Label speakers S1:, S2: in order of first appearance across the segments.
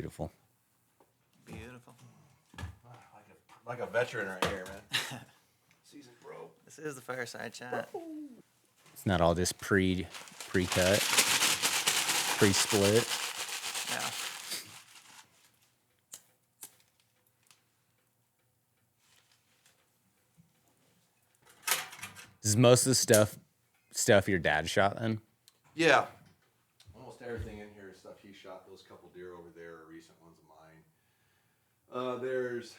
S1: beautiful.
S2: Beautiful.
S3: Like a veteran right here, man. Seasoned pro.
S2: This is the Fireside Chat.
S1: It's not all just pre-cut, pre-split.
S2: Yeah.
S1: Is most of the stuff your dad shot then?
S3: Yeah. Almost everything in here is stuff he shot. Those couple deer over there are recent ones of mine. There's...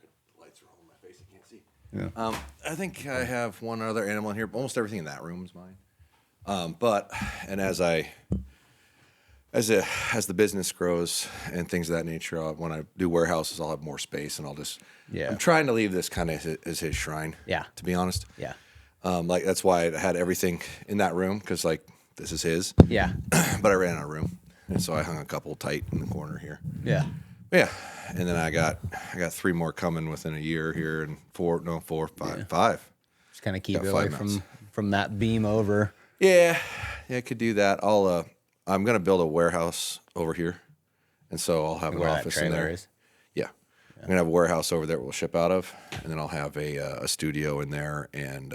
S3: The lights are all in my face. I can't see.
S1: Yeah.
S3: I think I have one other animal in here. Almost everything in that room is mine. But as the business grows and things of that nature, when I do warehouses, I'll have more space, and I'll just...
S1: Yeah.
S3: I'm trying to leave this kind of as his shrine.
S1: Yeah.
S3: To be honest.
S1: Yeah.
S3: Like that's why I had everything in that room, because like this is his.
S1: Yeah.
S3: But I ran out of room, and so I hung a couple tight in the corner here.
S1: Yeah.
S3: Yeah. And then I got 3 more coming within a year here, and 5.
S1: Just kind of keep
S3: Got
S1: it away
S3: 5 mounts.
S1: from that beam over.
S3: Yeah, I could do that. I'm gonna build a warehouse over here, and so I'll have an
S1: Where that
S3: office in
S1: trailer
S3: there.
S1: is.
S3: Yeah. I'm gonna have a warehouse over there we'll ship out of, and then I'll have a studio in there, and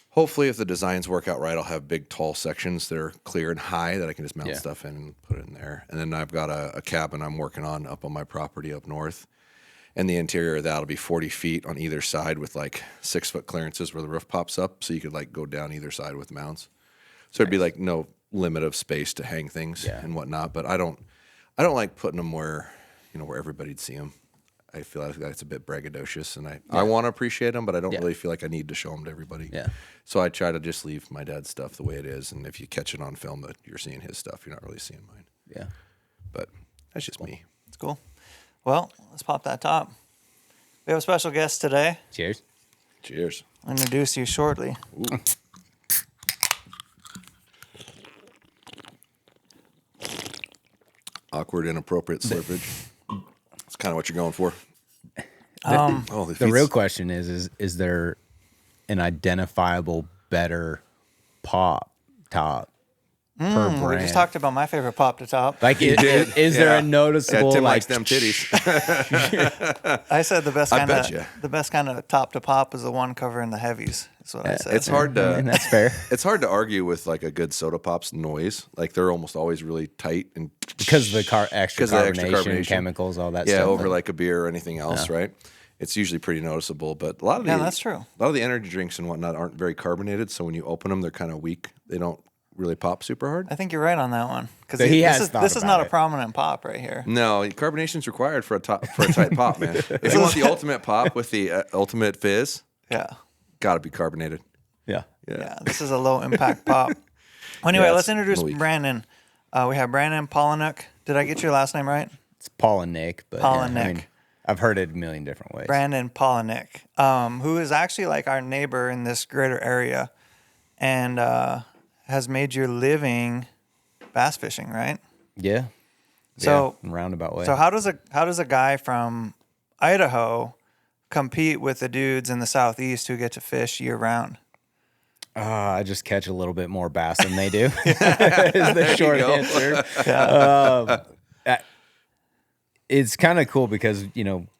S3: hopefully, if the designs work out right, I'll have big tall sections that are clear and high that I can just mount stuff in and put it in there. And then I've got a cabin I'm working on up on my property up north, and the interior of that'll be 40 feet on either side with like 6-foot clearances where the roof pops up, so you could like go down either side with mounts. So it'd be like no limit of space to hang things and whatnot. But I don't like putting them where everybody'd see them. I feel like that's a bit braggadocious, and I want to appreciate them, but I don't really feel like I need to show them to everybody.
S1: Yeah.
S3: So I try to just leave my dad's stuff the way it is, and if you catch it on film that you're seeing his stuff, you're not really seeing mine.
S1: Yeah.
S3: But that's just me.
S2: It's cool. Well, let's pop that top. We have a special guest today.
S1: Cheers.
S3: Cheers.
S2: I'll introduce you shortly.
S3: Ooh. Awkward, inappropriate slippage. That's kind of what you're going for.
S1: The real question is there an identifiable better pop top per brand?
S2: We just talked about my favorite pop to top.
S1: Like, is there a noticeable
S3: Tim
S1: like
S3: likes them titties.
S2: I said the
S3: betcha.
S2: best kind of top to pop is the one covering the heavies. That's what I said.
S3: It's hard
S1: I mean,
S3: to.
S1: that's fair
S3: It's hard to argue with like a good soda pop's noise. Like they're almost always really tight and
S1: because of the extra
S3: Because of the extra
S1: carbonation,
S3: carbonation.
S1: chemicals, all that
S3: yeah,
S1: stuff.
S3: over like a beer or anything else, right? It's usually pretty noticeable. But a lot of
S2: that's true.
S3: A lot of the energy drinks and whatnot aren't very carbonated, so when you open them, they're kind of weak. They don't really pop super hard.
S2: I think you're right on that one. Because
S1: He has thought
S2: this is
S1: about
S2: not a
S1: it.
S2: prominent pop right here.
S3: No, carbonation's required for a tight pop, man. If you want the ultimate pop with the ultimate fizz,
S2: Yeah.
S3: got to be carbonated.
S1: Yeah.
S2: Yeah, this is a low impact pop. Anyway,
S3: Yeah,
S2: let's
S3: it's
S2: introduce
S3: weak.
S2: Brandon. We have Brandon Palaniuk. Did I get your last name right?
S1: It's Paul and Nick, but
S2: Paul
S1: yeah,
S2: and
S1: I
S2: Nick.
S1: mean, I've heard it a million different ways.
S2: Brandon Palaniuk, who is actually like our neighbor in this greater area and has made your living bass fishing, right?
S1: Yeah.
S2: So-
S1: in a roundabout way.
S2: So how does a guy from Idaho compete with the dudes in the southeast who get to fish year round?
S1: I just catch a little bit more bass than they do. Is the short answer. It's kind of cool because,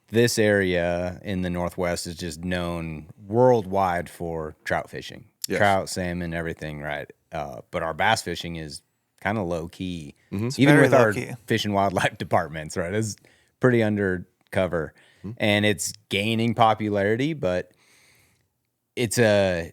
S1: this area in the Northwest is just known worldwide for trout fishing.
S3: Yes.
S1: Trout, salmon, everything, right? But our bass fishing is kind of low key. Even
S2: very
S1: with our
S2: low-key.
S1: fish and wildlife departments, right? It's pretty undercover. And it's gaining popularity, but it's a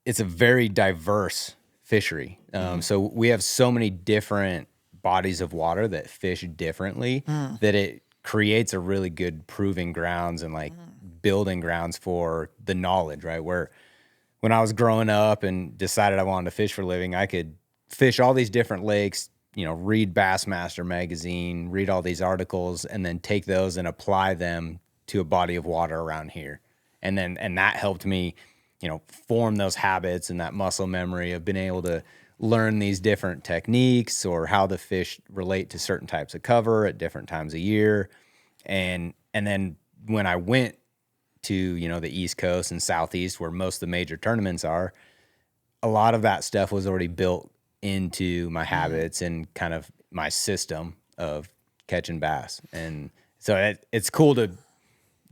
S1: very diverse fishery. So we have so many different bodies of water that fish differently that it creates a really good proving grounds and like building grounds for the knowledge, right? Where when I was growing up and decided I wanted to fish for a living, I could fish all these different lakes, read Bassmaster magazine, read all these articles, and then take those and apply them to a body of water around here. And that helped me, form those habits and that muscle memory of being able to learn these different techniques or how the fish relate to certain types of cover at different times of year. And then when I went to, the East Coast and Southeast where most of the major tournaments are, a lot of that stuff was already built into my habits and kind of my system of catching bass. And so it's cool to,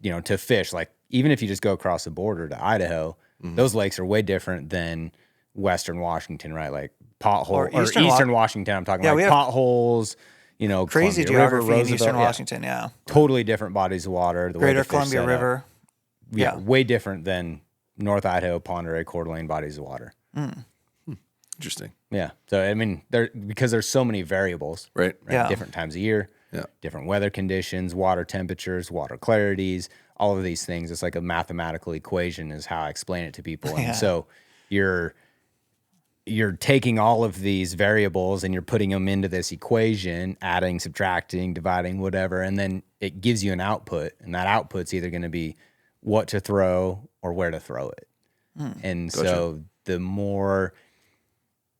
S1: to fish. Like, even if you just go across the border to Idaho, those lakes are way different than Western Washington, right? Like pothole or Eastern Washington. I'm talking like potholes,
S2: crazy
S1: Columbia
S2: geography
S1: River,
S2: in
S1: Roosevelt,
S2: Eastern Washington. Yeah.
S1: Totally different bodies of water. The
S2: Greater Columbia River.
S1: Yeah. Way different than North Idaho, Pend Oreille, Coeur d'Alene bodies of water.
S3: Interesting.
S1: Yeah. So, I mean, because there's so many variables,
S3: right?
S2: Yeah.
S1: Different times of year, different weather conditions, water temperatures, water clarities, all of these things. It's like a mathematical equation is how I explain it to people. And so you're taking all of these variables and you're putting them into this equation, adding, subtracting, dividing, whatever, and then it gives you an output, and that output's either going to be what to throw or where to throw it. And so the more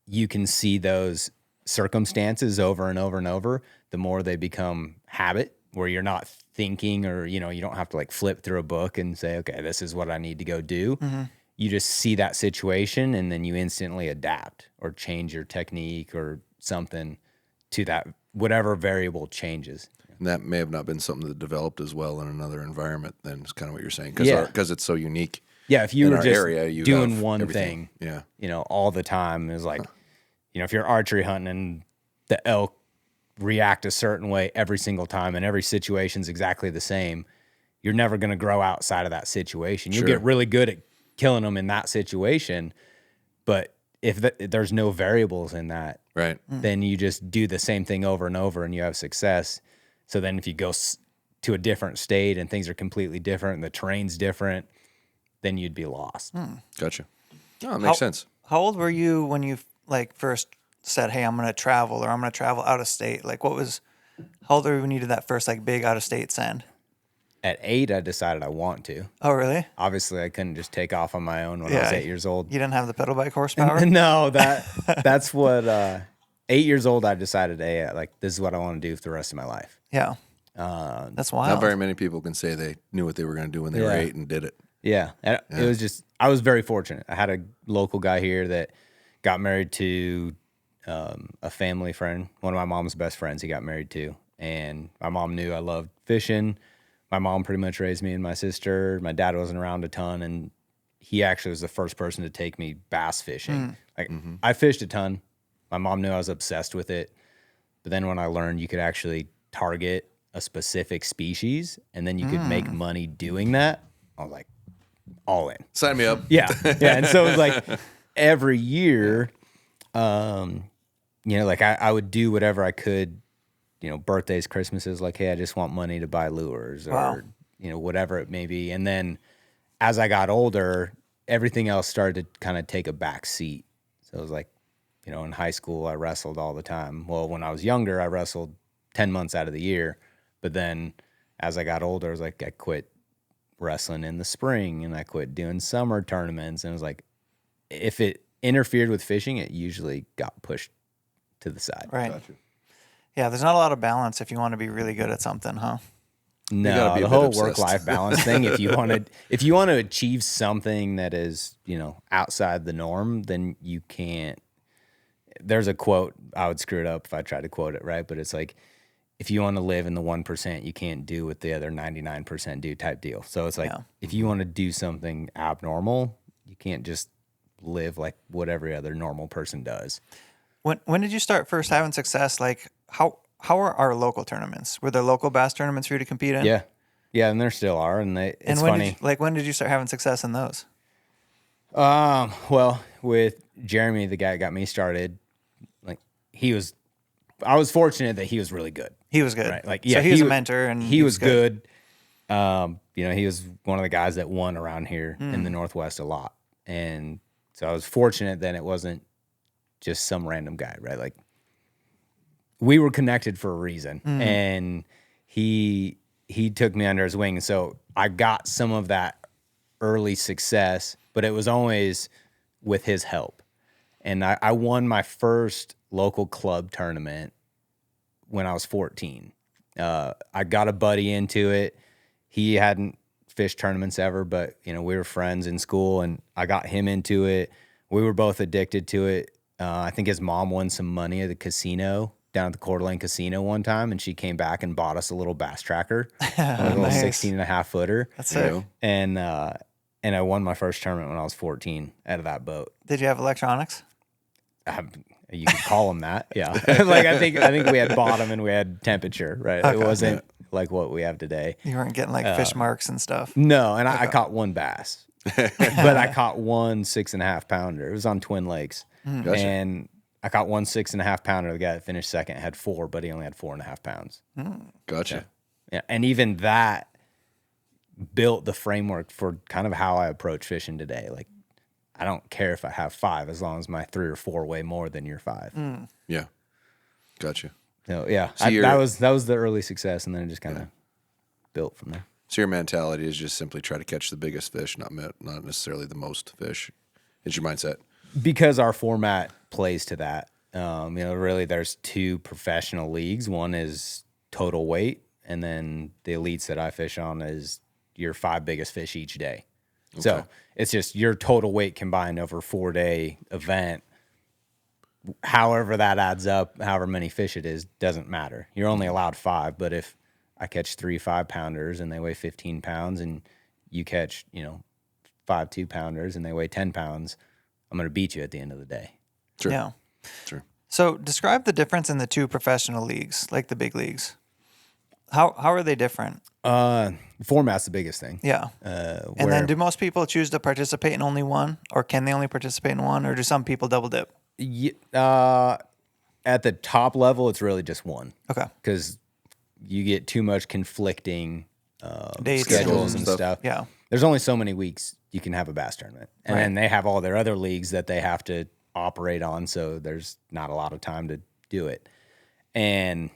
S1: you can see those circumstances over and over and over, the more they become habit, where you're not thinking, or, you don't have to like flip through a book and say, okay, this is what I need to go do. You just see that situation and then you instantly adapt or change your technique or something to that, whatever variable changes.
S3: And that may have not been something that developed as well in another environment. Then is kind of what you're saying, because it's so unique.
S1: Yeah, if you were just
S3: area,
S1: doing one thing,
S3: yeah,
S1: all the time, is like, if you're archery hunting and the elk react a certain way every single time and every situation's exactly the same, you're never going to grow outside of that situation. You'll get really good at killing them in that situation, but if there's no variables in that,
S3: right,
S1: then you just do the same thing over and over and you have success. So then if you go to a different state and things are completely different and the terrain's different, then you'd be lost.
S3: Gotcha. Oh, it makes sense.
S2: How old were you when you like first said, hey, I'm going to travel, or I'm going to travel out of state? Like, how old were you when you did that first like big out of state send?
S1: At 8, I decided I want to.
S2: Oh, really?
S1: Obviously, I couldn't just take off on my own when I was 8 years old.
S2: You didn't have the pedal bike horsepower?
S1: No, that's what 8 years old, I decided, hey, like, this is what I want to do for the rest of my life.
S2: Yeah. That's wild.
S3: Not very many people can say they knew what they were going to do when they were 8 and did it.
S1: Yeah. And it was just, I was very fortunate. I had a local guy here that got married to a family friend, one of my mom's best friends he got married to. And my mom knew I loved fishing. My mom pretty much raised me and my sister. My dad wasn't around a ton, and he actually was the first person to take me bass fishing. I fished a ton. My mom knew I was obsessed with it. But then when I learned you could actually target a specific species and then you could make money doing that, I was like, all in.
S3: Sign me up.
S1: Yeah. And so it was like every year, like I would do whatever I could, birthdays, Christmases, like, hey, I just want money to buy lures or, whatever it may be. And then as I got older, everything else started to kind of take a back seat. So it was like, in high school, I wrestled all the time. Well, when I was younger, I wrestled 10 months out of the year. But then as I got older, I was like, I quit wrestling in the spring and I quit doing summer tournaments. And it was like, if it interfered with fishing, it usually got pushed to the side.
S2: Right. Gotcha. Yeah, there's not a lot of balance if you want to be really good at something, huh?
S1: No, the whole work-life balance thing. If you want to achieve something that is, outside the norm, then you can't. There's a quote, I would screw it up if I tried to quote it right, but it's like, if you want to live in the 1%, you can't do what the other 99% do type deal. So it's like, if you want to do something abnormal, you can't just live like what every other normal person does.
S2: When did you start first having success? Like, how are our local tournaments? Were there local bass tournaments for you to compete in?
S1: Yeah, and there still are, and it's funny.
S2: When did you start having success in those?
S1: Well, with Jeremy, the guy that got me started, like I was fortunate that he was really good.
S2: He was good,
S1: right? Like,
S2: so he was a mentor, and
S1: he was good. He was one of the guys that won around here in the Northwest a lot, and so I was fortunate that it wasn't just some random guy, right? Like, we were connected for a reason, and he took me under his wing. So I got some of that early success, but it was always with his help. And I won my first local club tournament when I was 14. I got a buddy into it. He hadn't fished tournaments ever, but we were friends in school, and I got him into it. We were both addicted to it. I think his mom won some money at the casino down at the Coeur d'Alene Casino one time, and she came back and bought us a little bass tracker, a little
S2: Nice.
S1: 16 and a half footer.
S2: That's
S3: You
S2: sick.
S3: know?
S1: And I won my first tournament when I was 14 out of that boat.
S2: Did you have electronics?
S1: You could call them that, yeah. Like I think we had bottom and we had temperature, right?
S2: Okay.
S1: It wasn't like what we have today.
S2: You weren't getting like fish marks and stuff.
S1: No, and I caught one bass, but I caught one 6.5 pounder. It was on Twin Lakes,
S3: Gotcha.
S1: and I caught one 6.5 pounder. The guy that finished second had 4, but he only had 4.5 pounds.
S3: Gotcha.
S1: Yeah, and even that built the framework for kind of how I approach fishing today. Like, I don't care if I have 5 as long as my 3 or 4 weigh more than your 5.
S3: Yeah. Gotcha.
S1: So yeah,
S3: So
S1: that was the early success, and then it just kind of built from there.
S3: So your mentality is just simply try to catch the biggest fish, not necessarily the most fish. Is your mindset?
S1: Because our format plays to that. Really there's 2 professional leagues. One is total weight, and then the elites that I fish on is your 5 biggest fish each day. Okay. So it's just your total weight combined over a 4-day event. However that adds up, however many fish it is, doesn't matter. You're only allowed 5, but if I catch 3 5-pounders and they weigh 15 pounds, and you catch 5 2-pounders and they weigh 10 pounds, I'm going to beat you at the end of the day.
S3: True.
S2: Yeah.
S3: True.
S2: So describe the difference in the 2 professional leagues, like the big leagues. How are they different?
S1: Format's the biggest thing.
S2: Yeah. And then do most people choose to participate in only one, or can they only participate in one, or do some people double dip?
S1: At the top level, it's really just one.
S2: Okay.
S1: Because you get too much conflicting
S2: Dates
S1: schedules and
S3: and
S1: stuff.
S2: Yeah.
S1: There's only so many weeks you can have a bass tournament. And
S2: Right.
S1: then they have all their other leagues that they have to operate on, so there's not a lot of time to do it. And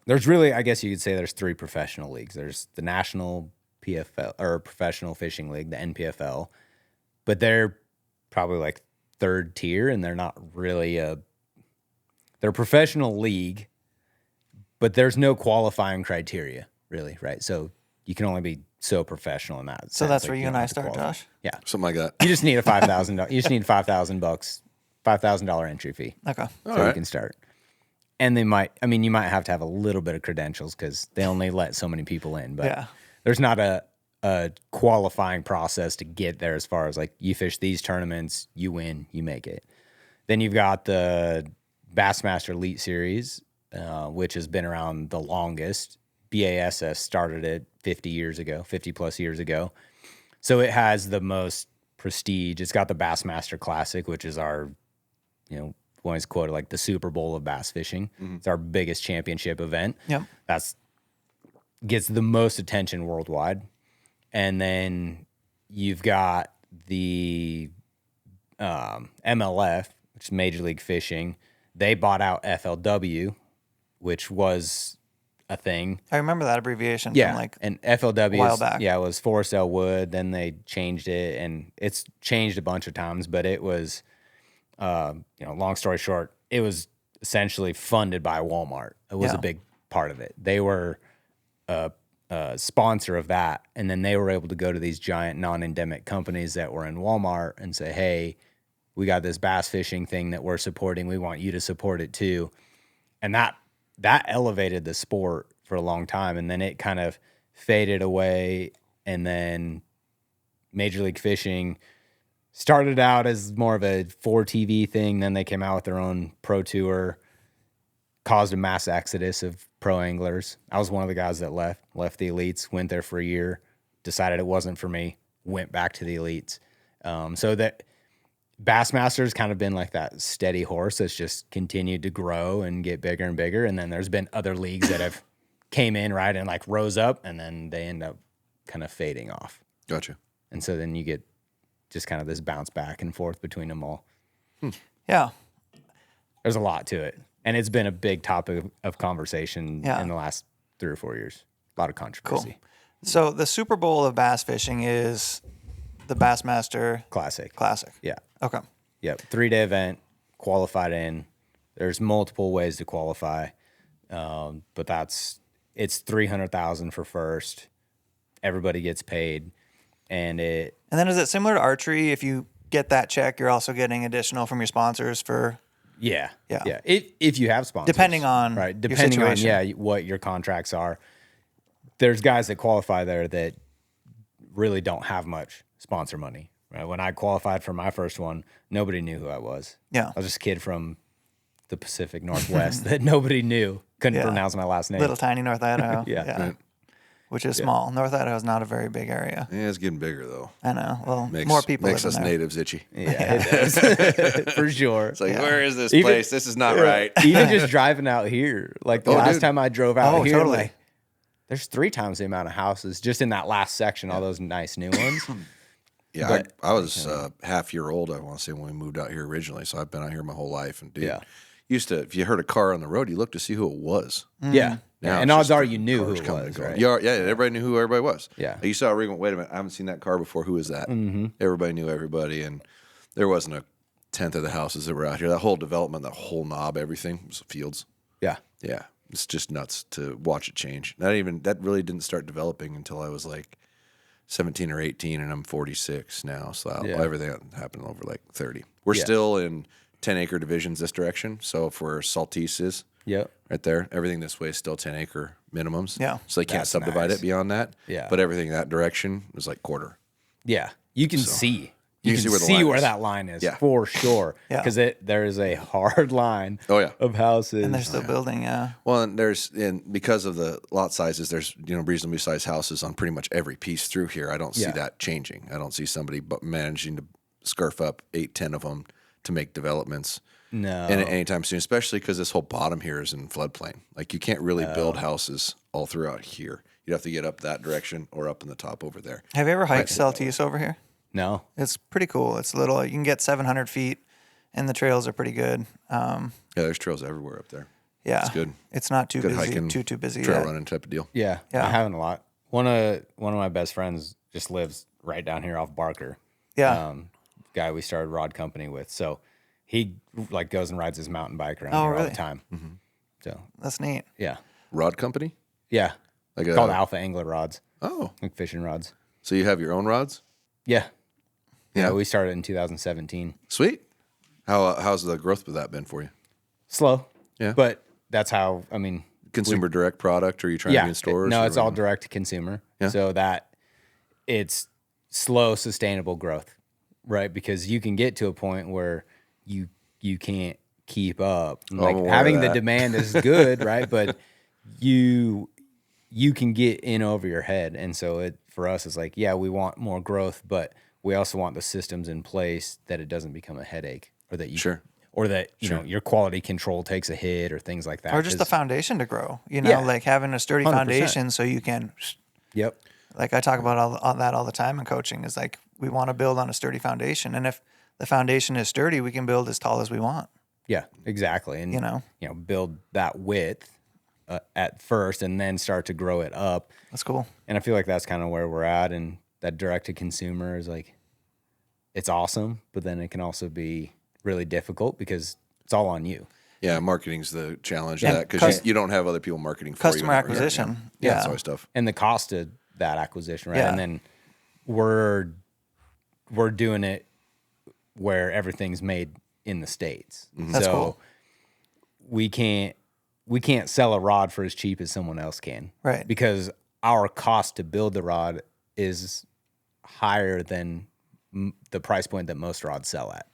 S1: there's really, I guess you could say there's 3 professional leagues. There's the National PFL, or Professional Fishing League, the NPFL, but they're probably like 3rd tier, and they're not really they're a professional league, but there's no qualifying criteria really, right? So you can only be so professional in that.
S2: So
S1: sense.
S2: that's
S1: Like,
S2: where you
S1: don't
S2: and I
S1: have to
S2: start,
S1: qualify.
S2: Josh?
S1: Yeah.
S3: Something like that.
S1: You just need a $5,000. You just need $5,000, $5,000 entry fee.
S2: Okay.
S1: So
S3: right.
S1: you can start. And you might have to have a little bit of credentials because they only let so many people in. But
S2: Yeah.
S1: there's not a qualifying process to get there as far as like you fish these tournaments, you win, you make it. Then you've got the Bassmaster Elite Series, which has been around the longest. BASS started it 50 plus years ago. So it has the most prestige. It's got the Bassmaster Classic, which is our, always quoted like the Super Bowl of bass fishing.
S3: Mm-hmm.
S1: It's our biggest championship event.
S2: Yep.
S1: Gets the most attention worldwide. And then you've got the MLF, which is Major League Fishing. They bought out FLW, which was a thing.
S2: I remember that abbreviation
S1: Yeah,
S2: from like
S1: and FLW
S2: while back.
S1: it was Forest Elwood. Then they changed it, and it's changed a bunch of times. But it was, long story short, it was essentially funded by Walmart. It was
S2: Yeah.
S1: a big part of it. They were a sponsor of that, and then they were able to go to these giant non-endemic companies that were in Walmart and say, "Hey, we got this bass fishing thing that we're supporting. We want you to support it too." And that elevated the sport for a long time, and then it kind of faded away. And then Major League Fishing started out as more of a for TV thing. Then they came out with their own pro tour, caused a mass exodus of pro anglers. I was one of the guys that left the elites, went there for a year, decided it wasn't for me, went back to the elites. So that Bassmaster's kind of been like that steady horse that's just continued to grow and get bigger and bigger. And then there's been other leagues that have came in, right, and like rose up, and then they end up kind of fading off.
S3: Gotcha.
S1: And so then you get just kind of this bounce back and forth between them all.
S2: Yeah.
S1: There's a lot to it. And it's been a big topic of conversation
S2: Yeah.
S1: in the last 3 or 4 years. A lot of controversy.
S2: Cool. So the Super Bowl of bass fishing is the Bassmaster
S1: Classic.
S2: Classic.
S1: Yeah.
S2: Okay.
S1: Yep. 3-day event, qualified in. There's multiple ways to qualify. But it's $300,000 for first. Everybody gets paid. And
S2: then is it similar to archery? If you get that check, you're also getting additional from your sponsors for
S1: Yeah.
S2: Yeah.
S1: Yeah. If you have sponsors.
S2: Depending on
S1: right.
S2: your
S1: Depending on,
S2: situation.
S1: what your contracts are. There's guys that qualify there that really don't have much sponsor money. Right. When I qualified for my first one, nobody knew who I was.
S2: Yeah.
S1: I was just a kid from the Pacific Northwest that nobody knew. Couldn't pronounce my last name.
S2: Little tiny North Idaho.
S1: Yeah.
S3: Right.
S2: Which is small. North Idaho is not a very big area.
S3: Yeah, it's getting bigger though.
S2: I know. Well, more people
S3: makes
S2: live
S3: us
S2: in there.
S3: natives itchy.
S1: Yeah, it does. For sure.
S3: It's like, where is this
S1: Even-
S3: place? This is not right.
S1: Even just driving out here, like the last
S3: dude.
S1: time I drove out here,
S2: totally.
S1: like, there's 3 times the amount of houses just in that last section, all those nice new ones.
S3: Yeah,
S1: But-
S3: I was half year old, I want to say, when we moved out here originally. So I've been out here my whole life. And dude,
S1: Yeah.
S3: used to, if you heard a car on the road, you looked to see who it was.
S1: Yeah.
S3: Now
S1: And
S3: it's
S1: odds
S3: just
S1: are
S3: freaking
S1: you knew who
S3: cars
S1: it
S3: coming and
S1: was,
S3: going.
S1: right?
S3: Yeah, everybody knew who everybody was.
S1: Yeah.
S3: You saw a rig, wait a minute, I haven't seen that car before. Who is that? Mm-hmm. Everybody knew everybody. And there wasn't a tenth of the houses that were out here. That whole development, that whole knob, everything was fields.
S1: Yeah.
S3: Yeah. It's just nuts to watch it change. That really didn't start developing until I was like 17 or 18, and I'm 46 now. So everything happened over like 30. We're still in 10-acre divisions this direction. So if we're Saltese is
S1: Yep.
S3: right there, everything this way is still 10-acre minimums.
S2: Yeah.
S3: So they can't
S1: That's
S3: subdivide
S1: nice.
S3: it beyond that.
S1: Yeah.
S3: But everything that direction is like quarter.
S1: Yeah. You can see.
S3: You can see where the line is.
S1: that line is
S3: Yeah.
S1: for sure.
S2: Yeah.
S1: Because there is a hard line
S3: Oh, yeah.
S1: of houses.
S2: And they're still building, yeah.
S3: Well, and because of the lot sizes, there's reasonably sized houses on pretty much every piece through here. I don't see
S1: Yeah.
S3: that changing. I don't see somebody managing to scarf up 8, 10 of them to make developments
S1: No.
S3: anytime soon. Especially because this whole bottom here is in floodplain. Like you can't really build houses all throughout here. You'd have to get up that direction or up in the top over there.
S2: Have you ever hiked Saltese over here?
S1: No.
S2: It's pretty cool. It's little. You can get 700 feet, and the trails are pretty good.
S3: Yeah, there's trails everywhere up there.
S2: Yeah,
S3: It's good.
S2: It's not too
S3: Good
S2: busy.
S3: hiking,
S2: Too busy.
S3: trail
S2: yet.
S3: running type of deal.
S1: Yeah.
S2: Yeah.
S1: I haven't a lot. One of my best friends just lives right down here off Barker.
S2: Yeah.
S1: Guy we started Rod Company with. So he like goes and rides his mountain bike around
S2: Oh,
S1: here all
S2: really?
S1: the time. So
S2: That's neat.
S1: yeah.
S3: Rod company?
S1: Yeah.
S3: Like
S1: It's called Alpha Angler rods.
S3: Oh,
S1: Like fishing rods.
S3: so you have your own rods?
S1: Yeah.
S3: Yeah.
S1: We started in 2017.
S3: Sweet. How's the growth of that been for you?
S1: Slow.
S3: Yeah.
S1: But that's how, I mean,
S3: Consumer direct product, or are you trying to be in stores?
S1: No,
S3: or
S1: it's
S3: what?
S1: all direct to consumer.
S3: Yeah.
S1: So that it's slow, sustainable growth, right? Because you can get to a point where you can't keep up. Like
S3: I'm aware
S1: having
S3: of
S1: the
S3: that.
S1: demand is good, right? But you can get in over your head. And so for us, it's like, yeah, we want more growth, but we also want the systems in place that it doesn't become a headache, or that you
S3: Sure.
S1: or that you know your quality control takes a hit, or things like that.
S2: Or just the
S1: 'Cause-
S2: foundation to grow. You know,
S1: Yeah.
S2: like having a sturdy
S1: 100%.
S2: foundation so you can.
S1: Yep.
S2: Like I talk about all that all the time in coaching. Is like we want to build on a sturdy foundation, and if the foundation is sturdy, we can build as tall as we want.
S1: Yeah, exactly. And
S2: You know?
S1: build that width at first, and then start to grow it up.
S2: That's cool.
S1: And I feel like that's kind of where we're at. And that direct to consumer is like, it's awesome, but then it can also be really difficult because it's all on you.
S3: Yeah, marketing's the challenge
S1: Yeah,
S3: to that because you don't have other people marketing for
S2: Customer
S3: you.
S2: acquisition.
S3: Yeah,
S2: Yeah.
S3: that's always tough.
S1: And the cost of that acquisition, right?
S2: Yeah.
S1: And then we're doing it where everything's made in the States.
S2: That's
S1: so
S2: cool.
S1: we can't sell a rod for as cheap as someone else can.
S2: Right.
S1: Because our cost to build the rod is higher than the price point that most rods sell at.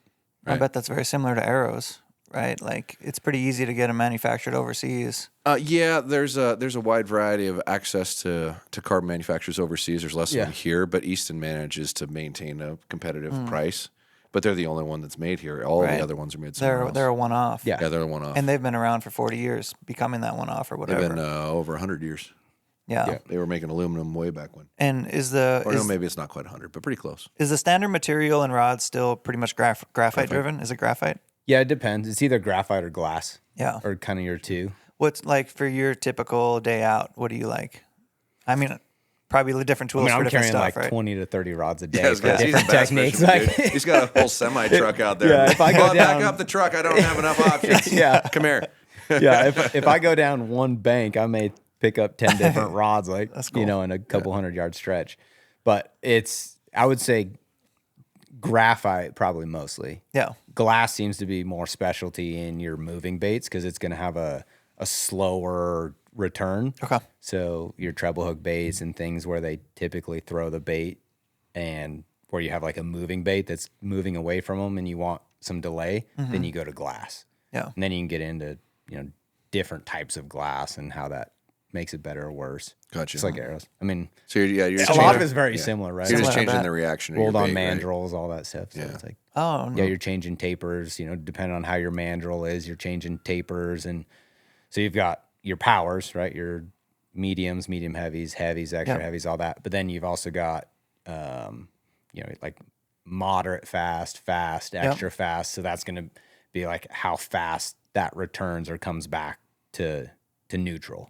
S2: I bet that's very similar to arrows, right? Like it's pretty easy to get them manufactured overseas.
S3: Yeah, there's a wide variety of access to carbon manufacturers overseas. There's less of them here, but Easton manages to maintain a competitive price. But they're the only one that's made here. All
S2: Right.
S3: the other ones are made somewhere else.
S2: They're a one-off.
S1: Yeah.
S3: Yeah, they're a one-off.
S2: And they've been around for 40 years, becoming that one-off or
S3: They've
S2: whatever.
S3: been over 100 years.
S2: Yeah.
S3: They were making aluminum way back when.
S2: And is
S3: Or no, maybe it's not quite 100, but pretty close.
S2: the standard material in rods still pretty much graphite driven? Is it graphite?
S1: Yeah, it depends. It's either graphite or glass.
S2: Yeah.
S1: Or kind of your two.
S2: What's like for your typical day out? What do you like? I mean, probably different
S1: I
S2: tools
S1: mean,
S2: for
S1: I'm
S2: different
S1: carrying
S2: stuff,
S1: like
S2: right?
S1: 20 to 30 rods a day
S3: Yeah, he's
S1: for
S3: got
S1: different techniques.
S3: Like,
S1: Like,
S3: he's got a whole semi truck out there.
S1: Yeah, if I go
S3: Well, back
S1: down-
S3: up the truck. I don't have enough options.
S1: Yeah.
S3: Come here.
S1: yeah, if I go down one bank, I may pick up 10 different rods, like,
S2: That's cool.
S1: in a couple 100-yard stretch. But I would say Graphite, probably mostly.
S2: Yeah.
S1: Glass seems to be more specialty in your moving baits because it's going to have a slower return.
S2: Okay.
S1: So your treble hook baits and things where they typically throw the bait and where you have like a moving bait that's moving away from them and you want some delay, then you go to glass.
S2: Yeah.
S1: And then you can get into, different types of glass and how that makes it better or worse.
S3: Gotcha.
S1: It's like arrows. I mean,
S3: So you're
S1: a
S3: just
S1: lot of it's very similar, right?
S3: You're just
S2: Similar to
S3: changing
S2: that.
S3: the reaction. of
S1: Rolled
S3: your
S1: on
S3: bait, right?
S1: mandrels, all that stuff. So
S3: Yeah.
S1: it's like,
S2: Oh, no.
S1: yeah, you're changing tapers, depending on how your mandrel is, you're changing tapers. And so you've got your powers, right? Your mediums, medium heavies, extra heavies, all that. But then you've also got, like moderate fast, extra fast. So that's going to be like how fast that returns or comes back to neutral.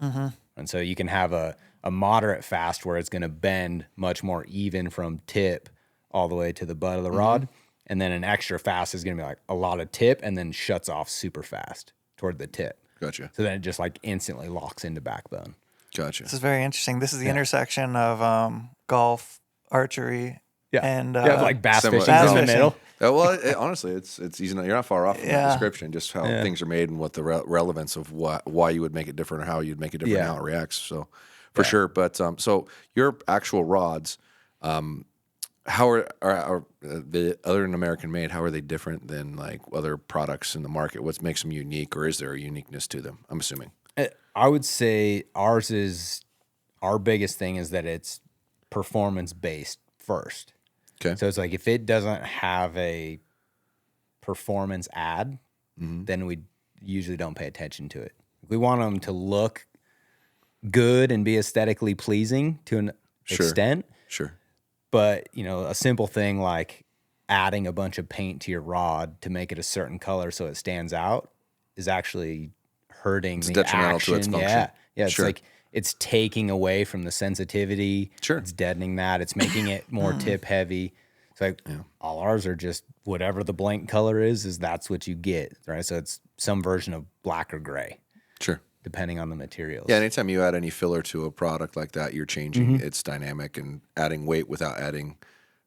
S1: And so you can have a moderate fast where it's going to bend much more even from tip all the way to the butt of the rod. And then an extra fast is going to be like a lot of tip and then shuts off super fast toward the tip.
S3: Gotcha.
S1: So then it just like instantly locks into backbone.
S3: Gotcha.
S2: This is very interesting. This is the intersection of golf, archery, and
S1: like bass
S3: Similar-
S1: fishing in the
S2: fishing.
S1: middle.
S3: Well, honestly, it's easy. You're not far off from
S2: Yeah.
S3: the description, just how things are made and what the relevance of why you would make it different or how you'd make it different and how it reacts. So, for sure. But so your actual rods, how are the other than American made? How are they different than like other products in the market? What makes them unique, or is there a uniqueness to them? I'm assuming.
S1: I would say our biggest thing is that it's performance based first.
S3: Okay.
S1: So it's like if it doesn't have a performance ad, then we usually don't pay attention to it. We want them to look good and be aesthetically pleasing to an extent.
S3: Sure.
S1: But, a simple thing like adding a bunch of paint to your rod to make it a certain color so it stands out is actually hurting the
S3: detrimental
S1: action.
S3: to its function.
S1: Yeah. It's
S3: Sure.
S1: like it's taking away from the sensitivity.
S3: Sure.
S1: It's deadening that. It's making it more tip heavy. It's like all ours are just whatever the blank color is that's what you get, right? So it's some version of black or gray,
S3: Sure.
S1: depending on the materials.
S3: Yeah, anytime you add any filler to a product like that, you're changing its dynamic and adding weight without adding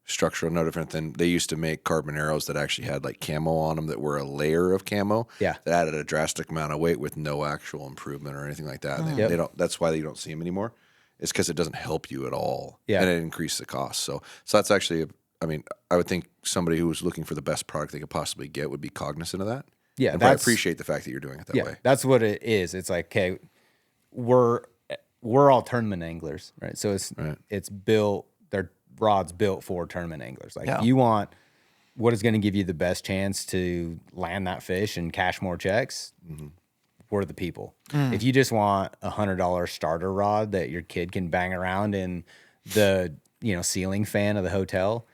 S3: structural. No different than they used to make carbon arrows that actually had like camo on them that were a layer of camo.
S1: Yeah.
S3: That added a drastic amount of weight with no actual improvement or anything like that. They don't. That's why you don't see them anymore. It's because it doesn't help you at all.
S1: Yeah.
S3: And it increased the cost. So that's actually. I would think somebody who was looking for the best product they could possibly get would be cognizant of that.
S1: Yeah,
S3: and I appreciate the fact that you're doing it that way.
S1: That's what it is. It's like, okay, we're all tournament anglers, right? So it's built, their rod's built for tournament anglers. Like you want what is going to give you the best chance to land that fish and cash more checks. We're the people. If you just want $100 starter rod that your kid can bang around in the ceiling fan of the hotel,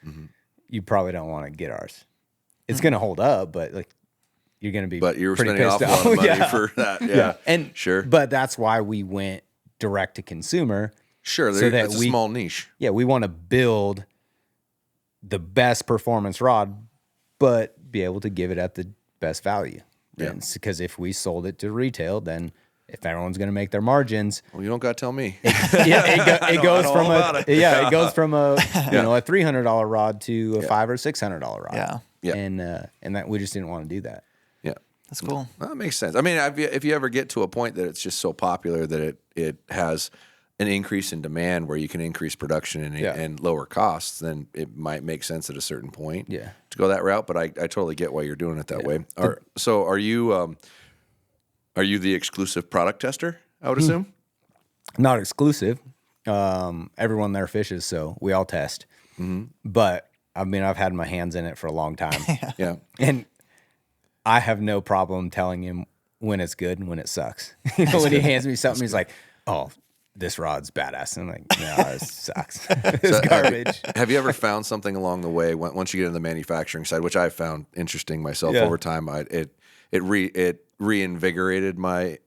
S1: you probably don't want to get ours. It's going to hold up, but like you're going to be
S3: But you're
S1: pretty
S3: spending an
S1: pissed
S3: awful lot of
S1: off.
S3: money for that. Yeah.
S1: And
S3: sure.
S1: But that's why we went direct to consumer.
S3: Sure.
S1: so that
S3: it's a small niche.
S1: Yeah, we want to build the best performance rod, but be able to give it at the best value.
S3: Yeah.
S1: Because if we sold it to retail, then if everyone's going to make their margins,
S3: Well, you don't got to tell me.
S1: it goes from it goes from a a $300 rod to a $500 or $600 rod.
S3: Yeah.
S1: And that we just didn't want to do that.
S3: Yeah.
S2: That's cool.
S3: Well, that makes sense. I mean, if you ever get to a point that it's just so popular that it has an increase in demand where you can increase production and lower costs, then it might make sense at a certain point to go that route. But I totally get why you're doing it that way. So are you the exclusive product tester, I would assume?
S1: Not exclusive. Everyone there fishes, so we all test. But I mean, I've had my hands in it for a long time.
S3: Yeah.
S1: And I have no problem telling him when it's good and when it sucks. When he hands me something, he's like, "Oh, this rod's badass." And I'm like, "No, it sucks. It's garbage."
S3: Have you ever found something along the way once you get into the manufacturing side, which I found interesting myself over time? It reinvigorated my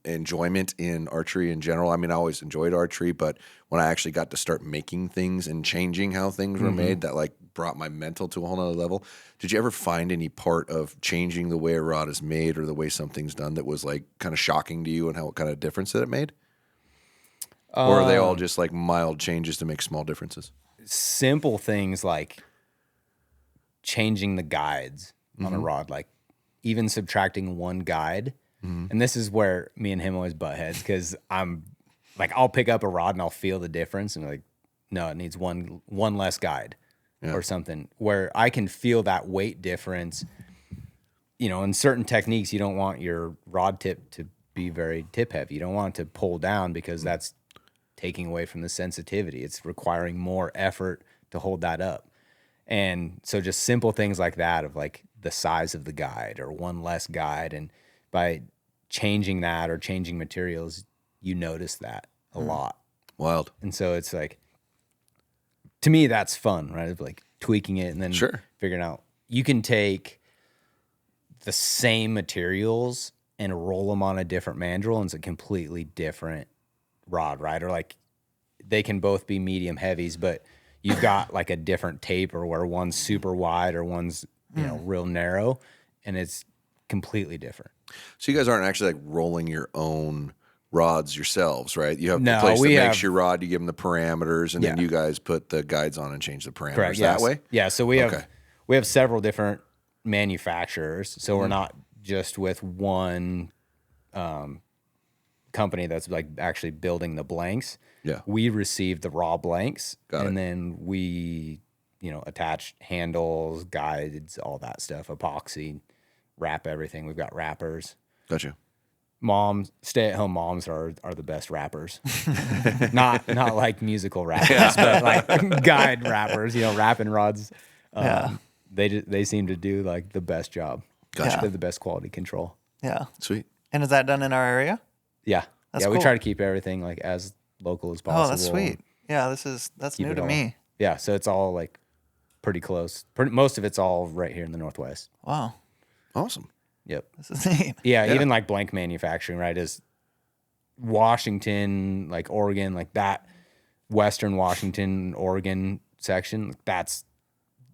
S3: enjoyment in archery in general. I mean, I always enjoyed archery, but when I actually got to start making things and changing how things were made, that like brought my mental to a whole nother level. Did you ever find any part of changing the way a rod is made or the way something's done that was like kind of shocking to you and what kind of difference that it made? Or are they all just like mild changes to make small differences?
S1: Simple things like changing the guides on a rod, like even subtracting one guide. And this is where me and him always butt heads, because I'm like, I'll pick up a rod and I'll feel the difference, and like, no, it needs one less guide or something, where I can feel that weight difference. You know, in certain techniques, you don't want your rod tip to be very tip heavy. You don't want it to pull down, because that's taking away from the sensitivity. It's requiring more effort to hold that up. And so just simple things like that, of like the size of the guide or one less guide. And by changing that or changing materials, you notice that a lot.
S3: Wild.
S1: And so it's like, to me, that's fun, right? Of like tweaking it and then figuring out. You can take the same materials and roll them on a different mandrel, and it's a completely different rod, right? Or like they can both be medium heavies, but you've got like a different taper where one's super wide or one's, you know, real narrow, and it's completely different.
S3: So you guys aren't actually like rolling your own rods yourselves, right? You have the place that makes your rod, you give them the parameters, and then you guys put the guides on and change the parameters that way?
S1: Yeah, so we have several different manufacturers, so we're not just with one company that's like actually building the blanks.
S3: Yeah.
S1: We receive the raw blanks, then we, you know, attach handles, guides, all that stuff, epoxy, wrap everything. We've got wrappers.
S3: Gotcha.
S1: Stay-at-home moms are the best rappers. not like musical rappers, but like guide rappers, you know, wrapping rods. They seem to do like the best job.
S3: Gotcha.
S1: They have the best quality control.
S2: Yeah.
S3: Sweet.
S2: And is that done in our area?
S1: Yeah.
S2: That's
S1: we
S2: cool.
S1: try to keep everything like as local as possible.
S2: Oh, that's sweet. Yeah, that's new to me.
S1: Yeah, so it's all like pretty close. Most of it's all right here in the Northwest.
S2: Wow.
S3: Awesome.
S2: Yep. This is neat.
S1: Yeah, even like blank manufacturing, right, is Washington, like Oregon, like that Western Washington, Oregon section, that's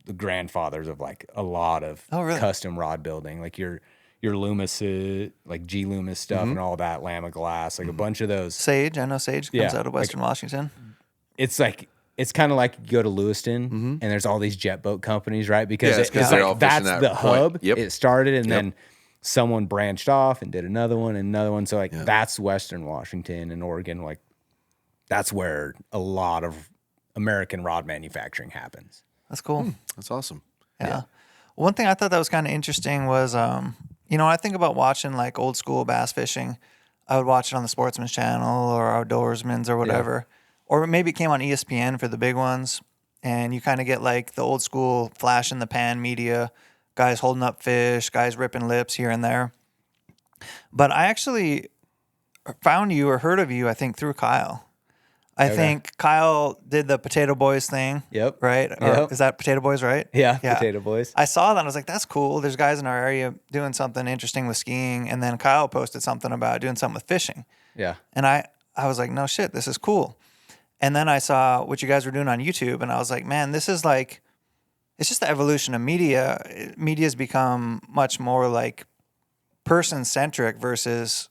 S1: the grandfathers of like a lot of custom rod building. Like your Loomis, like G Loomis stuff and all that, Lama Glass, like a bunch of those.
S2: Sage, I know Sage comes out of Western Washington.
S1: It's like, it's kind of like you go to Lewiston and there's all these jet boat companies, right? Because it's like, that's the hub.
S3: Yep.
S1: It started, and then someone branched off and did another one and another one. So like that's Western Washington and Oregon. Like that's where a lot of American rod manufacturing happens.
S2: That's cool.
S3: That's awesome.
S2: Yeah. One thing I thought that was kind of interesting was, you know, when I think about watching like old school bass fishing, I would watch it on the Sportsman's Channel or Outdoorsman's or whatever. Or maybe it came on ESPN for the big ones. And you kind of get like the old school flash in the pan media, guys holding up fish, guys ripping lips here and there. But I actually found you or heard of you, I think, through Kyle. I think Kyle did the Potato Boys thing.
S1: Yep.
S2: Right? Or is that Potato Boys, right?
S1: Yeah, Potato Boys.
S2: I saw that and I was like, that's cool. There's guys in our area doing something interesting with skiing. And then Kyle posted something about doing something with fishing.
S1: Yeah.
S2: And I was like, no shit, this is cool. And then I saw what you guys were doing on YouTube, and I was like, man, this is like, it's just the evolution of media. Media's become much more like person-centric versus,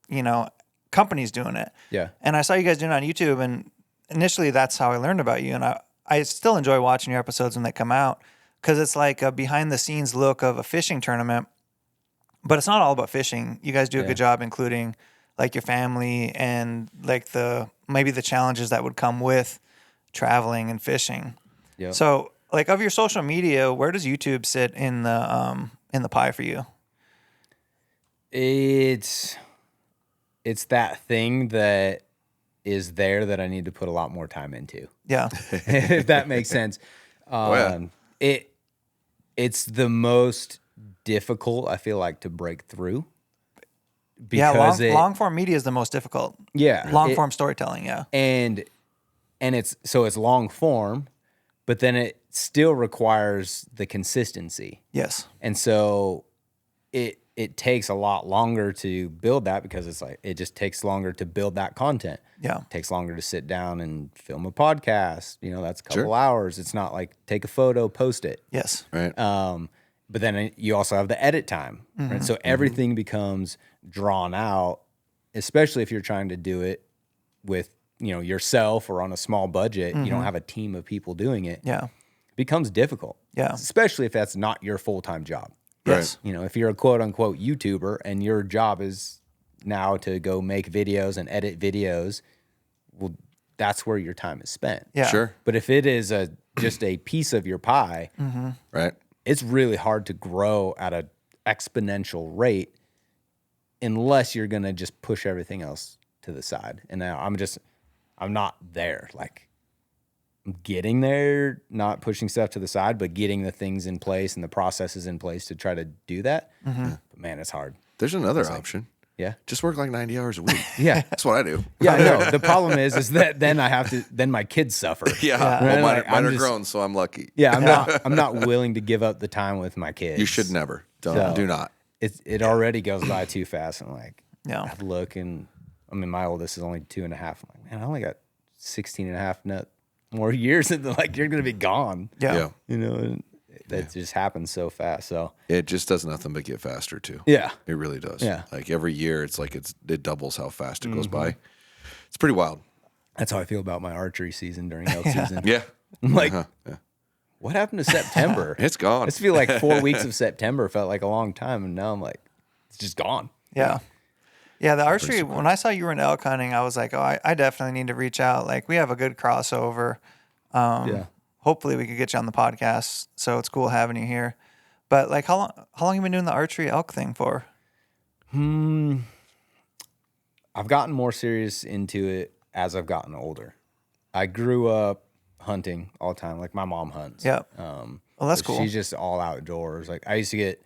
S2: you know, companies doing it.
S1: Yeah.
S2: And I saw you guys doing it on YouTube, and initially that's how I learned about you. And I still enjoy watching your episodes when they come out, because it's like a behind-the-scenes look of a fishing tournament. But it's not all about fishing. You guys do a good job including like your family and like maybe the challenges that would come with traveling and fishing.
S1: Yeah.
S2: So like of your social media, where does YouTube sit in the pie for you?
S1: It's that thing that is there that I need to put a lot more time into.
S2: Yeah.
S1: If that makes sense. It's the most difficult, I feel like, to break through. Because
S2: long form media is the most difficult.
S1: Yeah.
S2: Long form storytelling, yeah.
S1: And it's long form, but then it still requires the consistency.
S2: Yes.
S1: And so it takes a lot longer to build that, because it's like it just takes longer to build that content.
S2: Yeah.
S1: It takes longer to sit down and film a podcast. You know, that's a couple hours. It's not like take a photo, post it.
S2: Yes.
S3: Right.
S1: But then you also have the edit time, right? So everything becomes drawn out, especially if you're trying to do it with, you know, yourself or on a small budget. You don't have a team of people doing it.
S2: Yeah.
S1: becomes difficult.
S2: Yeah.
S1: Especially if that's not your full-time job.
S2: Yes.
S1: You know, if you're a quote unquote YouTuber and your job is now to go make videos and edit videos, well, that's where your time is spent.
S2: Yeah.
S3: Sure.
S1: But if it is just a piece of your pie,
S3: Right.
S1: it's really hard to grow at an exponential rate unless you're going to just push everything else to the side. And now I'm not there. Like, I'm getting there, not pushing stuff to the side, but getting the things in place and the processes in place to try to do that. But man, it's hard.
S3: There's another option.
S1: Yeah.
S3: Just work like 90 hours a week.
S1: Yeah.
S3: That's what I do.
S1: Yeah, I know. The problem is that then my kids suffer.
S3: Yeah.
S1: Right?
S3: Well, mine,
S1: Like,
S3: mine are
S1: just-
S3: grown, so I'm lucky.
S1: Yeah, I'm not willing to give up the time with my kids.
S3: You should never.
S1: So-
S3: Do not.
S1: It already goes by too fast. I'm like,
S2: Yeah.
S1: I look and I mean, my oldest is only 2.5. I'm like, man, I only got 16 and a half more years, and like you're gonna be gone.
S2: Yeah.
S1: You know, and that just happens so fast. So
S3: It just does nothing but get faster too.
S1: yeah,
S3: It really does.
S1: Yeah.
S3: Like every year, it's like it doubles how fast it goes by. It's pretty wild.
S1: that's how I feel about my archery season during elk season.
S3: Yeah.
S1: I'm like,
S3: Yeah.
S1: what happened to September?
S3: It's gone.
S1: I just feel like 4 weeks of September felt like a long time, and now I'm like, it's just gone.
S2: Yeah. Yeah, the archery, when I saw you were in elk hunting, I was like, oh, I definitely need to reach out. Like, we have a good crossover.
S1: Yeah.
S2: Hopefully we could get you on the podcast. So it's cool having you here. But like, how long you been doing the archery elk thing for?
S1: I've gotten more serious into it as I've gotten older. I grew up hunting all the time. Like, my mom hunts.
S2: Yep.
S1: Well,
S2: that's cool.
S1: She's just all outdoors. Like, I used to get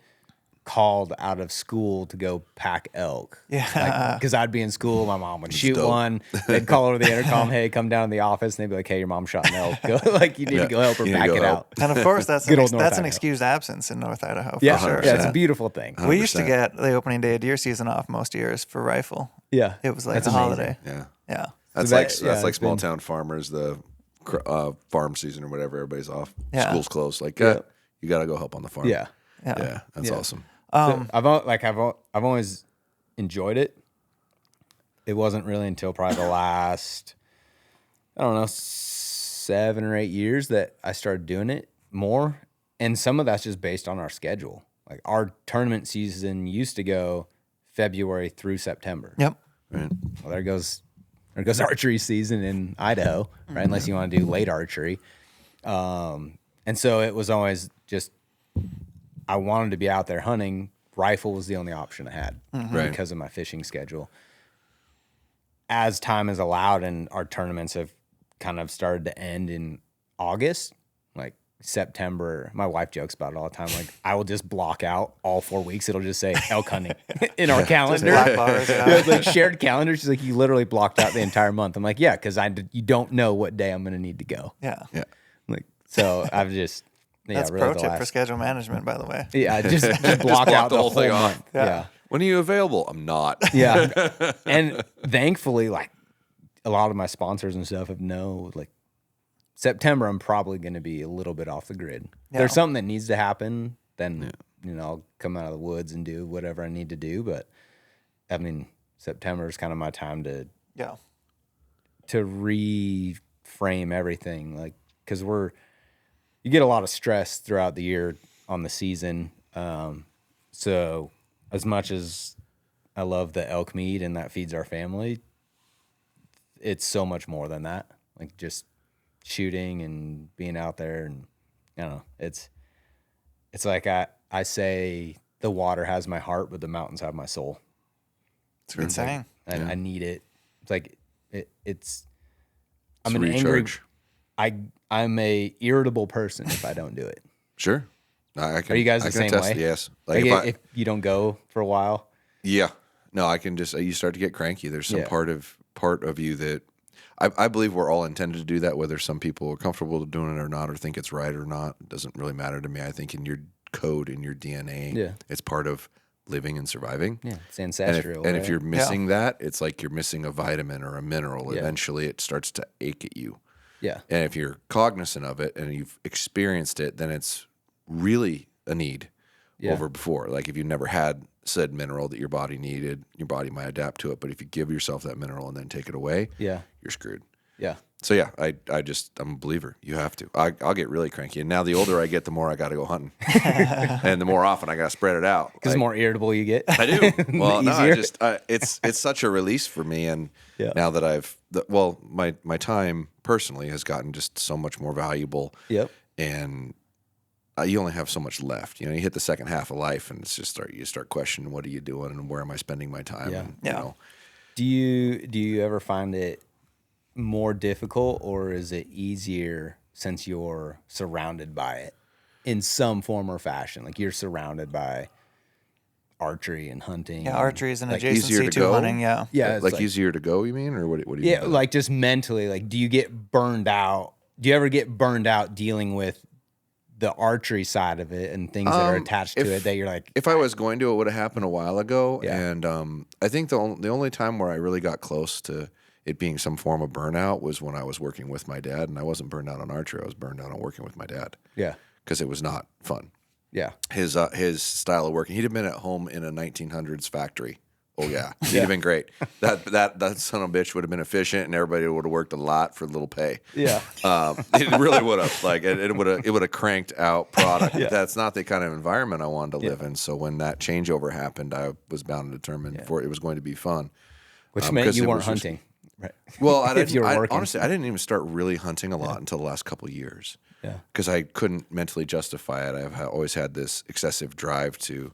S1: called out of school to go pack elk.
S2: Yeah.
S1: Because I'd be in school, my mom would shoot
S3: dope.
S1: one. They'd call over the intercom, hey, come down to the office. And they'd be like, hey, your mom shot an elk. Go, like, you need to go help her
S3: You need to
S1: pack
S3: go
S1: it
S3: help.
S1: out.
S2: And of course, that's
S1: Good old North
S2: that's an
S1: Idaho.
S2: excused absence in North Idaho, for
S1: Yeah,
S2: sure.
S1: yeah, it's
S2: So
S1: a beautiful thing.
S2: we used to
S3: 100%.
S2: get the opening day of deer season off most years for rifle.
S1: Yeah.
S2: It was like
S1: That's
S2: a
S1: amazing.
S2: holiday.
S3: Yeah.
S2: Yeah.
S3: That's
S1: that-
S3: like
S1: yeah,
S3: that's like
S1: it's
S3: small
S1: been-
S3: town farmers, the farm season or whatever. Everybody's off.
S2: Yeah.
S3: School's closed. Like,
S1: Yeah.
S3: you got to go help on the farm.
S1: Yeah.
S2: Yeah.
S3: Yeah. That's
S1: Yeah.
S3: awesome.
S1: So I've always enjoyed it. It wasn't really until probably the last, I don't know, 7 or 8 years that I started doing it more. And some of that's just based on our schedule. Like, our tournament season used to go February through September.
S2: Yep.
S3: Right.
S1: Well, there goes archery season in Idaho, right? Unless you want to do late archery. And so it was always just, I wanted to be out there hunting. Rifle was the only option I had
S3: Right.
S1: because of my fishing schedule. As time has allowed and our tournaments have kind of started to end in August, like September, my wife jokes about it all the time. Like, I will just block out all 4 weeks. It'll just say elk hunting in our calendar.
S2: Black bars, yeah.
S1: It's like shared calendar. She's like, you literally blocked out the entire month. I'm like, yeah, because you don't know what day I'm going to need to go.
S2: Yeah.
S3: Yeah.
S1: Like, so I've just,
S2: That's
S1: really
S2: pro
S1: the
S2: tip
S1: last-
S2: for schedule management, by the way.
S1: Yeah, just block out the whole
S3: thing off.
S1: month. Yeah.
S3: When are you available? I'm not.
S1: Yeah. And thankfully, like, a lot of my sponsors and stuff have like, September, I'm probably going to be a little bit off the grid.
S2: Yeah.
S1: There's something that needs to happen, then, I'll come out of the woods and do whatever I need to do. But I mean, September is kind of my time to reframe everything. Like, cause you get a lot of stress throughout the year on the season. So as much as I love the elk meat and that feeds our family, it's so much more than that. Like, just shooting and being out there, and I don't know. It's like I say the water has my heart, but the mountains have my soul.
S3: It's very
S2: Insane.
S3: Yeah.
S1: I need it. It's like
S3: It's
S1: I'm
S3: a
S1: an angry.
S3: recharge.
S1: I'm a irritable person if I don't do it.
S3: Sure. I can,
S1: Are you guys
S3: I
S1: the
S3: can
S1: same
S3: attest,
S1: way?
S3: Yes.
S1: Like,
S3: Like
S1: if you don't go for a while.
S3: yeah. No, I can just, you start to get cranky. There's some
S1: Yeah.
S3: part of you that I believe we're all intended to do that, whether some people are comfortable doing it or not, or think it's right or not. It doesn't really matter to me. I think in your code, in your DNA,
S1: Yeah.
S3: it's part of living and surviving.
S1: Yeah, it's
S3: And
S1: ancestral.
S3: if
S1: right?
S3: you're missing that, it's like you're missing a vitamin or a mineral.
S1: Yeah.
S3: Eventually, it starts to ache at you.
S1: yeah,
S3: And if you're cognizant of it and you've experienced it, then it's really a need
S1: Yeah.
S3: over before. Like, if you never had said mineral that your body needed, your body might adapt to it. But if you give yourself that mineral and then take it away,
S1: yeah,
S3: you're screwed.
S1: yeah,
S3: So yeah, I'm a believer. You have to. I'll get really cranky, and now the older I get, the more I got to go hunting, and the more often I got to spread it out.
S1: Because the more irritable you get.
S3: I do. Well, no,
S1: easier.
S3: It's such a release for me, and now that my time personally has gotten just so much more valuable.
S1: Yep.
S3: And you only have so much left. You hit the second half of life, and it's just you start questioning, what are you doing, and where am I spending my time?
S1: Yeah.
S3: And,
S2: Yeah.
S1: Do you ever find it more difficult, or is it easier since you're surrounded by it in some form or fashion? Like you're surrounded by archery and hunting.
S2: Yeah, archery is an
S3: easier
S2: adjacency
S3: to
S2: to
S3: go?
S2: hunting. Yeah.
S1: Yeah, it's
S3: like easier to go, you mean, or what do you
S1: yeah,
S3: mean?
S1: like just mentally, like do you get burned out? Do you ever get burned out dealing with the archery side of it and things that are attached to it that you're like,
S3: if I was going to, it would have happened a while ago.
S1: Yeah.
S3: And I think the only time where I really got close to it being some form of burnout was when I was working with my dad, and I wasn't burned out on archery. I was burned out on working with my dad.
S1: Yeah.
S3: Because it was not fun.
S1: Yeah.
S3: His style of working. He'd have been at home in a 1900s factory. Oh yeah, he'd have been great. That son of a bitch would have been efficient, and everybody would have worked a lot for little pay.
S1: Yeah.
S3: It really would have. Like it would have cranked out product. Yeah. That's not the kind of environment I wanted to live in. So when that changeover happened, I was bound and determined for it was going to be fun.
S1: Which meant you weren't hunting. Right.
S3: Well,
S1: if you were working.
S3: Honestly, I didn't even start really hunting a lot until the last couple of years.
S1: Yeah.
S3: Because I couldn't mentally justify it. I've always had this excessive drive to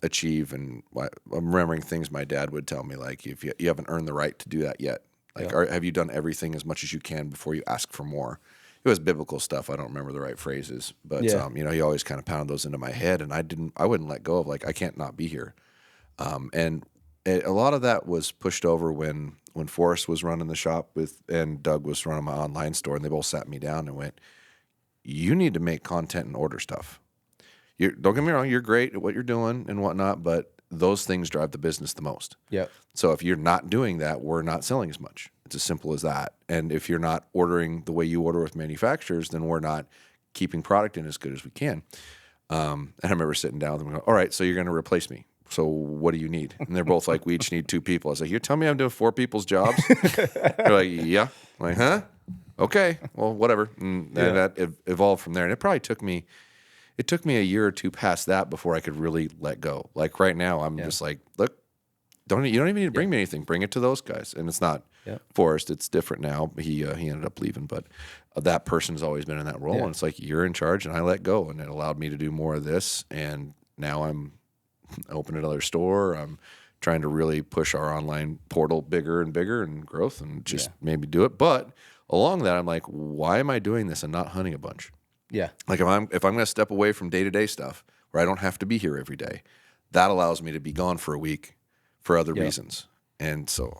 S3: achieve, and I'm remembering things my dad would tell me, like, if you haven't earned the right to do that yet. Like, have you done everything as much as you can before you ask for more? It was biblical stuff. I don't remember the right phrases, but he always kind of pounded those into my head, and I wouldn't let go of, like, I can't not be here. And a lot of that was pushed over when Forrest was running the shop and Doug was running my online store, and they both sat me down and went, you need to make content and order stuff. Don't get me wrong, you're great at what you're doing and whatnot, but those things drive the business the most.
S1: Yep.
S3: So if you're not doing that, we're not selling as much. It's as simple as that. And if you're not ordering the way you order with manufacturers, then we're not keeping product in as good as we can. And I remember sitting down with them and going, all right, so you're going to replace me. So what do you need? And they're both like, we each need 2 people. I was like, you're telling me I'm doing 4 people's jobs? They're like, yeah. I'm like, huh? Okay, well, whatever. And that evolved from there. And it probably took me a year or 2 past that before I could really let go. Like right now, I'm just like, look, you don't even need to bring me anything. Bring it to those guys. And it's not Forrest. It's different now. He ended up leaving, but that person's always been in that role. And it's like, you're in charge, and I let go. And it allowed me to do more of this. And now I'm opening another store. I'm trying to really push our online portal bigger and bigger and growth, and just maybe do it. But along that, I'm like, why am I doing this and not hunting a bunch?
S1: Yeah.
S3: Like if I'm going to step away from day-to-day stuff where I don't have to be here every day, that allows me to be gone for a week for other reasons. And so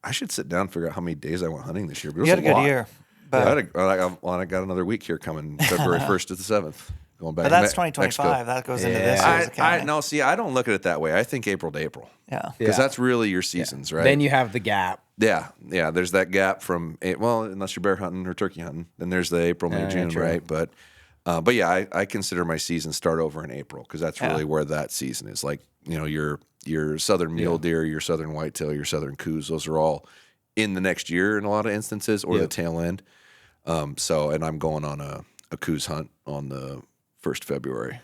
S3: I should sit down and figure out how many days I went hunting this year. But
S2: You had a good year. But,
S3: I got another week here coming February 1st to the 7th. Going back
S2: but that's
S3: to
S2: 2025.
S3: Mexico.
S2: That goes into this year's accounting.
S3: No, see, I don't look at it that way. I think April to April.
S2: Yeah.
S3: Because that's really your seasons, right?
S1: Then you have the gap.
S3: Yeah. There's that gap from, unless you're bear hunting or turkey hunting, then there's the April, May, June,
S1: true.
S3: right? But I consider my season start over in April, because that's really where that season is. Like, your southern mule deer, your southern whitetail, your southern coos, those are all in the next year in a lot of instances, or the tail end. And I'm going on a coos hunt on the 1st February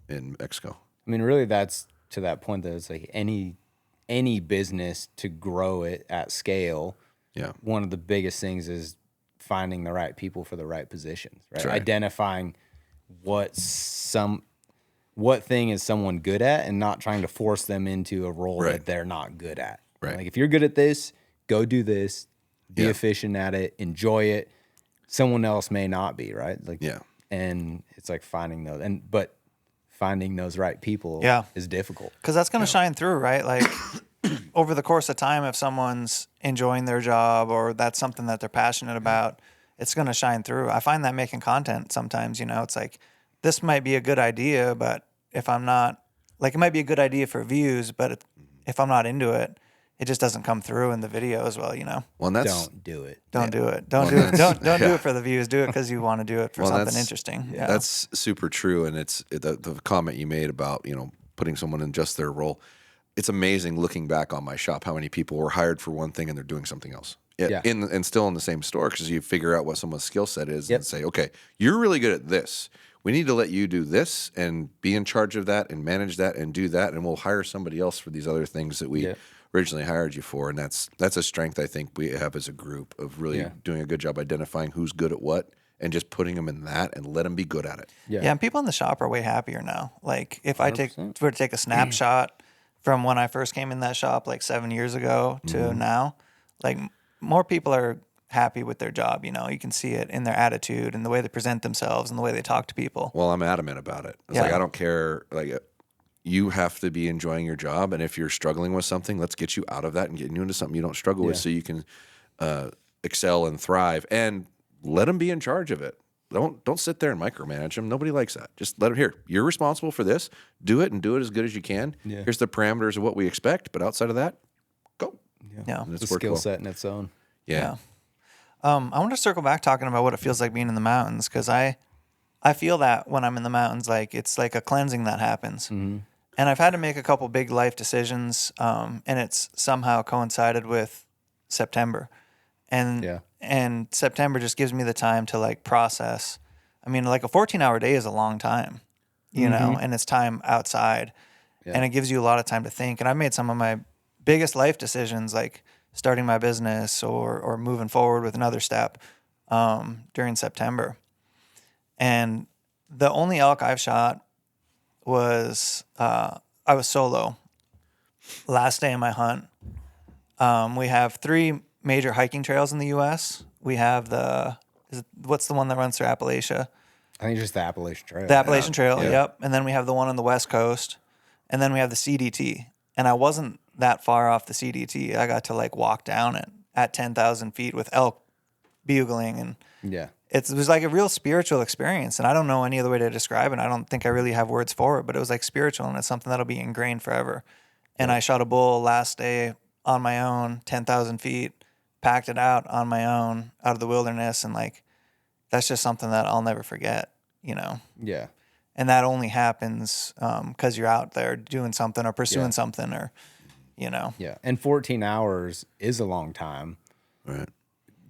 S3: in Mexico.
S1: I mean, really, that's to that point that it's like any business, to grow it at scale.
S3: Yeah.
S1: One of the biggest things is finding the right people for the right positions, right?
S3: Right.
S1: Identifying what thing is someone good at, and not trying to force them into a role that they're not good at.
S3: Right.
S1: Like if you're good at this, go do this, be efficient at it, enjoy it. Someone else may not be, right? Like, and it's like finding those right people is difficult.
S2: Because that's going to shine through, right? Like over the course of time, if someone's enjoying their job or that's something that they're passionate about, it's going to shine through. I find that making content sometimes, it's like, this might be a good idea, but if I'm not, like, it might be a good idea for views, but if I'm not into it, it just doesn't come through in the video as well,
S3: Well, and that's,
S1: don't do it.
S2: Don't do it. Don't do it. Don't do it for the views. Do it because you want to do it for something interesting. Yeah.
S3: That's super true. And it's the comment you made about, putting someone in just their role. It's amazing looking back on my shop how many people were hired for one thing and they're doing something else.
S1: Yeah.
S3: and still in the same store, because you figure out what someone's skill set is
S1: Yep.
S3: and say, okay, you're really good at this. We need to let you do this and be in charge of that and manage that and do that, and we'll hire somebody else for these other things that we originally hired you for. And that's a strength I think we have as a group, of really doing a good job identifying who's good at what and just putting them in that and let them be good at it.
S2: Yeah, and people in the shop are way happier now. Like if I were to take a snapshot from when I first came in that shop like 7 years ago to now, like more people are happy with their job. You know, you can see it in their attitude and the way they present themselves and the way they talk to people.
S3: Well, I'm adamant about it. It's like, I don't care. Like, you have to be enjoying your job, and if you're struggling with something, let's get you out of that and get you into something you don't struggle with, so you can excel and thrive. And let them be in charge of it. Don't sit there and micromanage them. Nobody likes that. Just let them here. You're responsible for this. Do it, and do it as good as you can. Yeah. Here's the parameters of what we expect, but outside of that, go.
S2: Yeah,
S1: it's a skill set in its own.
S3: Yeah.
S2: I want to circle back talking about what it feels like being in the mountains, because I feel that when I'm in the mountains, like it's like a cleansing that happens. And I've had to make a couple big life decisions, and it's somehow coincided with September. And September just gives me the time to like process. I mean, like a 14-hour day is a long time, you know, and it's time outside, and it gives you a lot of time to think. And I've made some of my biggest life decisions, like starting my business or moving forward with another step, during September. And the only elk I've shot was, I was solo. Last day of my hunt. We have 3 major hiking trails in the U.S. We have what's the one that runs through Appalachia?
S1: I think just the Appalachian Trail.
S2: The Appalachian Trail, yep. And then we have the one on the West Coast. And then we have the CDT. And I wasn't that far off the CDT. I got to like walk down it at 10,000 feet with elk bugling. And it was like a real spiritual experience. And I don't know any other way to describe it. I don't think I really have words for it, but it was like spiritual, and it's something that'll be ingrained forever. And I shot a bull last day on my own, 10,000 feet, packed it out on my own out of the wilderness. And like, that's just something that I'll never forget, you know?
S1: Yeah.
S2: And that only happens because you're out there doing something or pursuing something, or, you know.
S1: Yeah. And 14 hours is a long time.
S3: Right.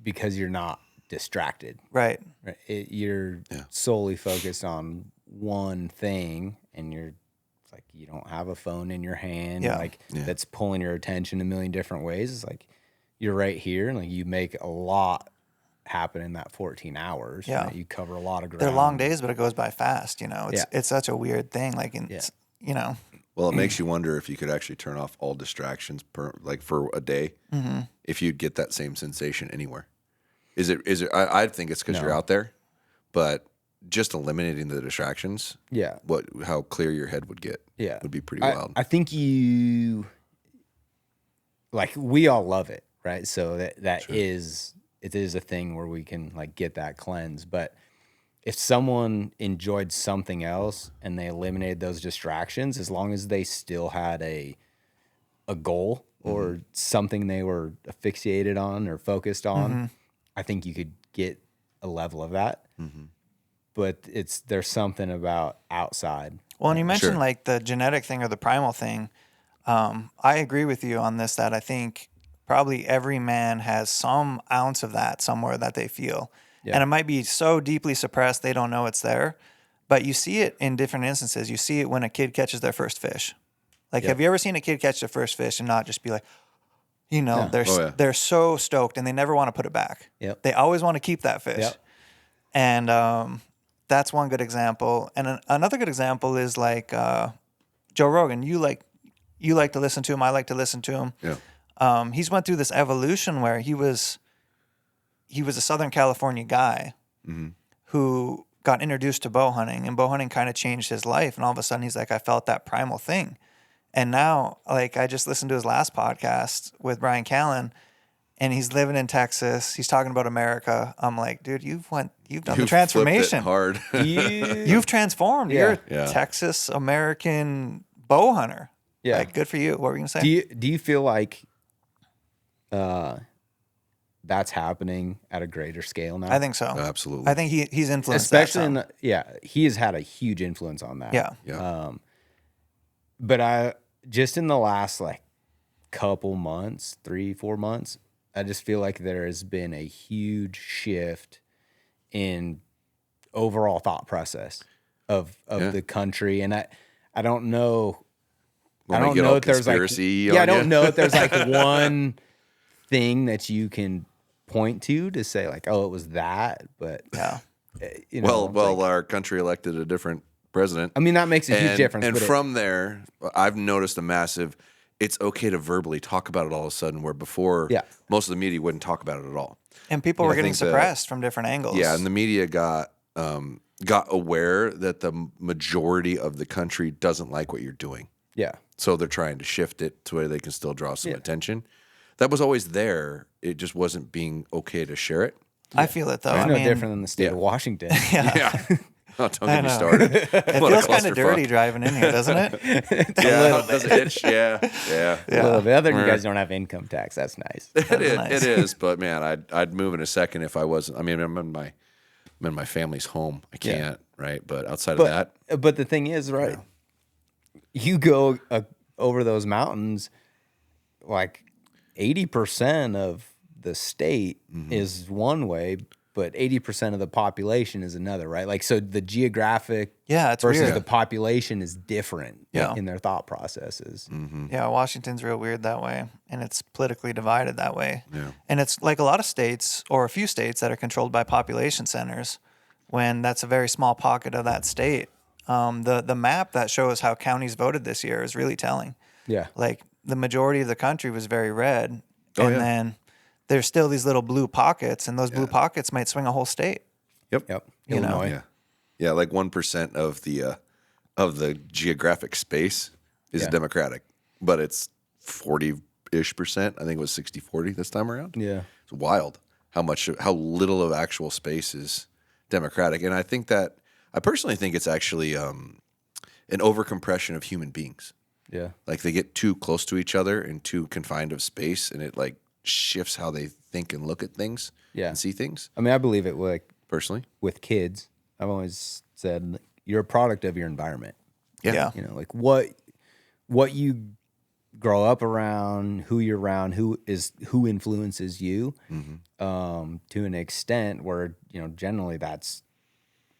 S1: Because you're not distracted.
S2: Right.
S1: You're solely focused on one thing, and it's like you don't have a phone in your hand, that's pulling your attention a million different ways. It's like you're right here, and like you make a lot happen in that 14 hours.
S2: Yeah.
S1: You cover a lot of ground.
S2: They're long days, but it goes by fast, you know. It's such a weird thing. Like, you know. Well,
S3: it makes you wonder if you could actually turn off all distractions for a day, if you'd get that same sensation anywhere. Is it? I think it's because you're out there, but just eliminating the distractions.
S1: Yeah.
S3: How clear your head would get.
S1: Yeah.
S3: Would be pretty wild.
S1: I think we all love it, right? So that it is a thing where we can like get that cleanse. But if someone enjoyed something else and they eliminated those distractions, as long as they still had a goal or something they were asphyxiated on or focused on, I think you could get a level of that. But there's something about outside.
S2: Well, and you mentioned like the genetic thing or the primal thing. I agree with you on this, that I think probably every man has some ounce of that somewhere that they feel. And it might be so deeply suppressed they don't know it's there. But you see it in different instances. You see it when a kid catches their first fish. Like, have you ever seen a kid catch their first fish and not just be like, you know, they're so stoked and they never want to put it back. They always want to keep that fish. And that's one good example. And another good example is like Joe Rogan. You like to listen to him. I like to listen to him. He's went through this evolution where he was a Southern California guy who got introduced to bow hunting, and bow hunting kind of changed his life. And all of a sudden he's like, I felt that primal thing. And now, like, I just listened to his last podcast with Brian Callen, and he's living in Texas. He's talking about America. I'm like, dude, you've done the transformation.
S3: Hard.
S2: You've transformed. You're a Texas American bow hunter. Yeah. Like, good for you. What were you gonna say?
S1: Do you feel like that's happening at a greater scale now?
S2: I think so.
S3: Absolutely.
S2: I think he's influenced
S1: especially he has had a huge influence on that.
S2: Yeah.
S1: But just in the last like couple months, 3-4 months, I just feel like there has been a huge shift in overall thought process of the country, and I don't know. I don't know if there's like I don't know if there's like one thing that you can point to say like, oh, it was that, but you know,
S3: well, our country elected a different president.
S1: I mean, that makes a huge difference.
S3: And from there, I've noticed a massive. It's okay to verbally talk about it all of a sudden, where before most of the media wouldn't talk about it at all,
S2: and people were getting suppressed from different angles.
S3: Yeah, and the media got aware that the majority of the country doesn't like what you're doing.
S1: Yeah.
S3: So they're trying to shift it to where they can still draw some attention. That was always there. It just wasn't being okay to share it.
S2: I feel it, though.
S1: It's no different than the state of Washington.
S3: Yeah. Oh, don't get me started.
S2: It feels kind of dirty driving in here, doesn't it?
S3: Does it itch? Yeah.
S1: A little bit. Other than you guys don't have income tax. That's nice.
S3: It is. But, man, I'd move in a second if I wasn't. I mean, I'm in my family's home. I can't, right? But outside of that.
S1: But the thing is, right, you go over those mountains, like 80% of the state is one way, but 80% of the population is another, right? Like, so the geographic
S2: it's
S1: versus
S2: weird.
S1: the population is different in their thought processes.
S2: Yeah, Washington's real weird that way, and it's politically divided that way.
S3: Yeah.
S2: And it's like a lot of states, or a few states, that are controlled by population centers, when that's a very small pocket of that state. The map that shows how counties voted this year is really telling.
S1: Yeah.
S2: Like, the majority of the country was very red, then there's still these little blue pockets, and those blue pockets might swing a whole state.
S3: Yep.
S2: You know?
S1: Illinois.
S3: Yeah, like 1% of the geographic space is Democratic, but it's 40-ish%. I think it was 60-40 this time around.
S1: Yeah.
S3: It's wild how little of actual space is Democratic. And I personally think it's actually an overcompression of human beings.
S1: Yeah.
S3: Like they get too close to each other and too confined of space, and it like shifts how they think and look at things and see things.
S1: I mean, I believe it like
S3: personally
S1: with kids. I've always said you're a product of your environment.
S2: Yeah.
S1: You know, like what you grow up around, who you're around, who influences you, to an extent where, you know, generally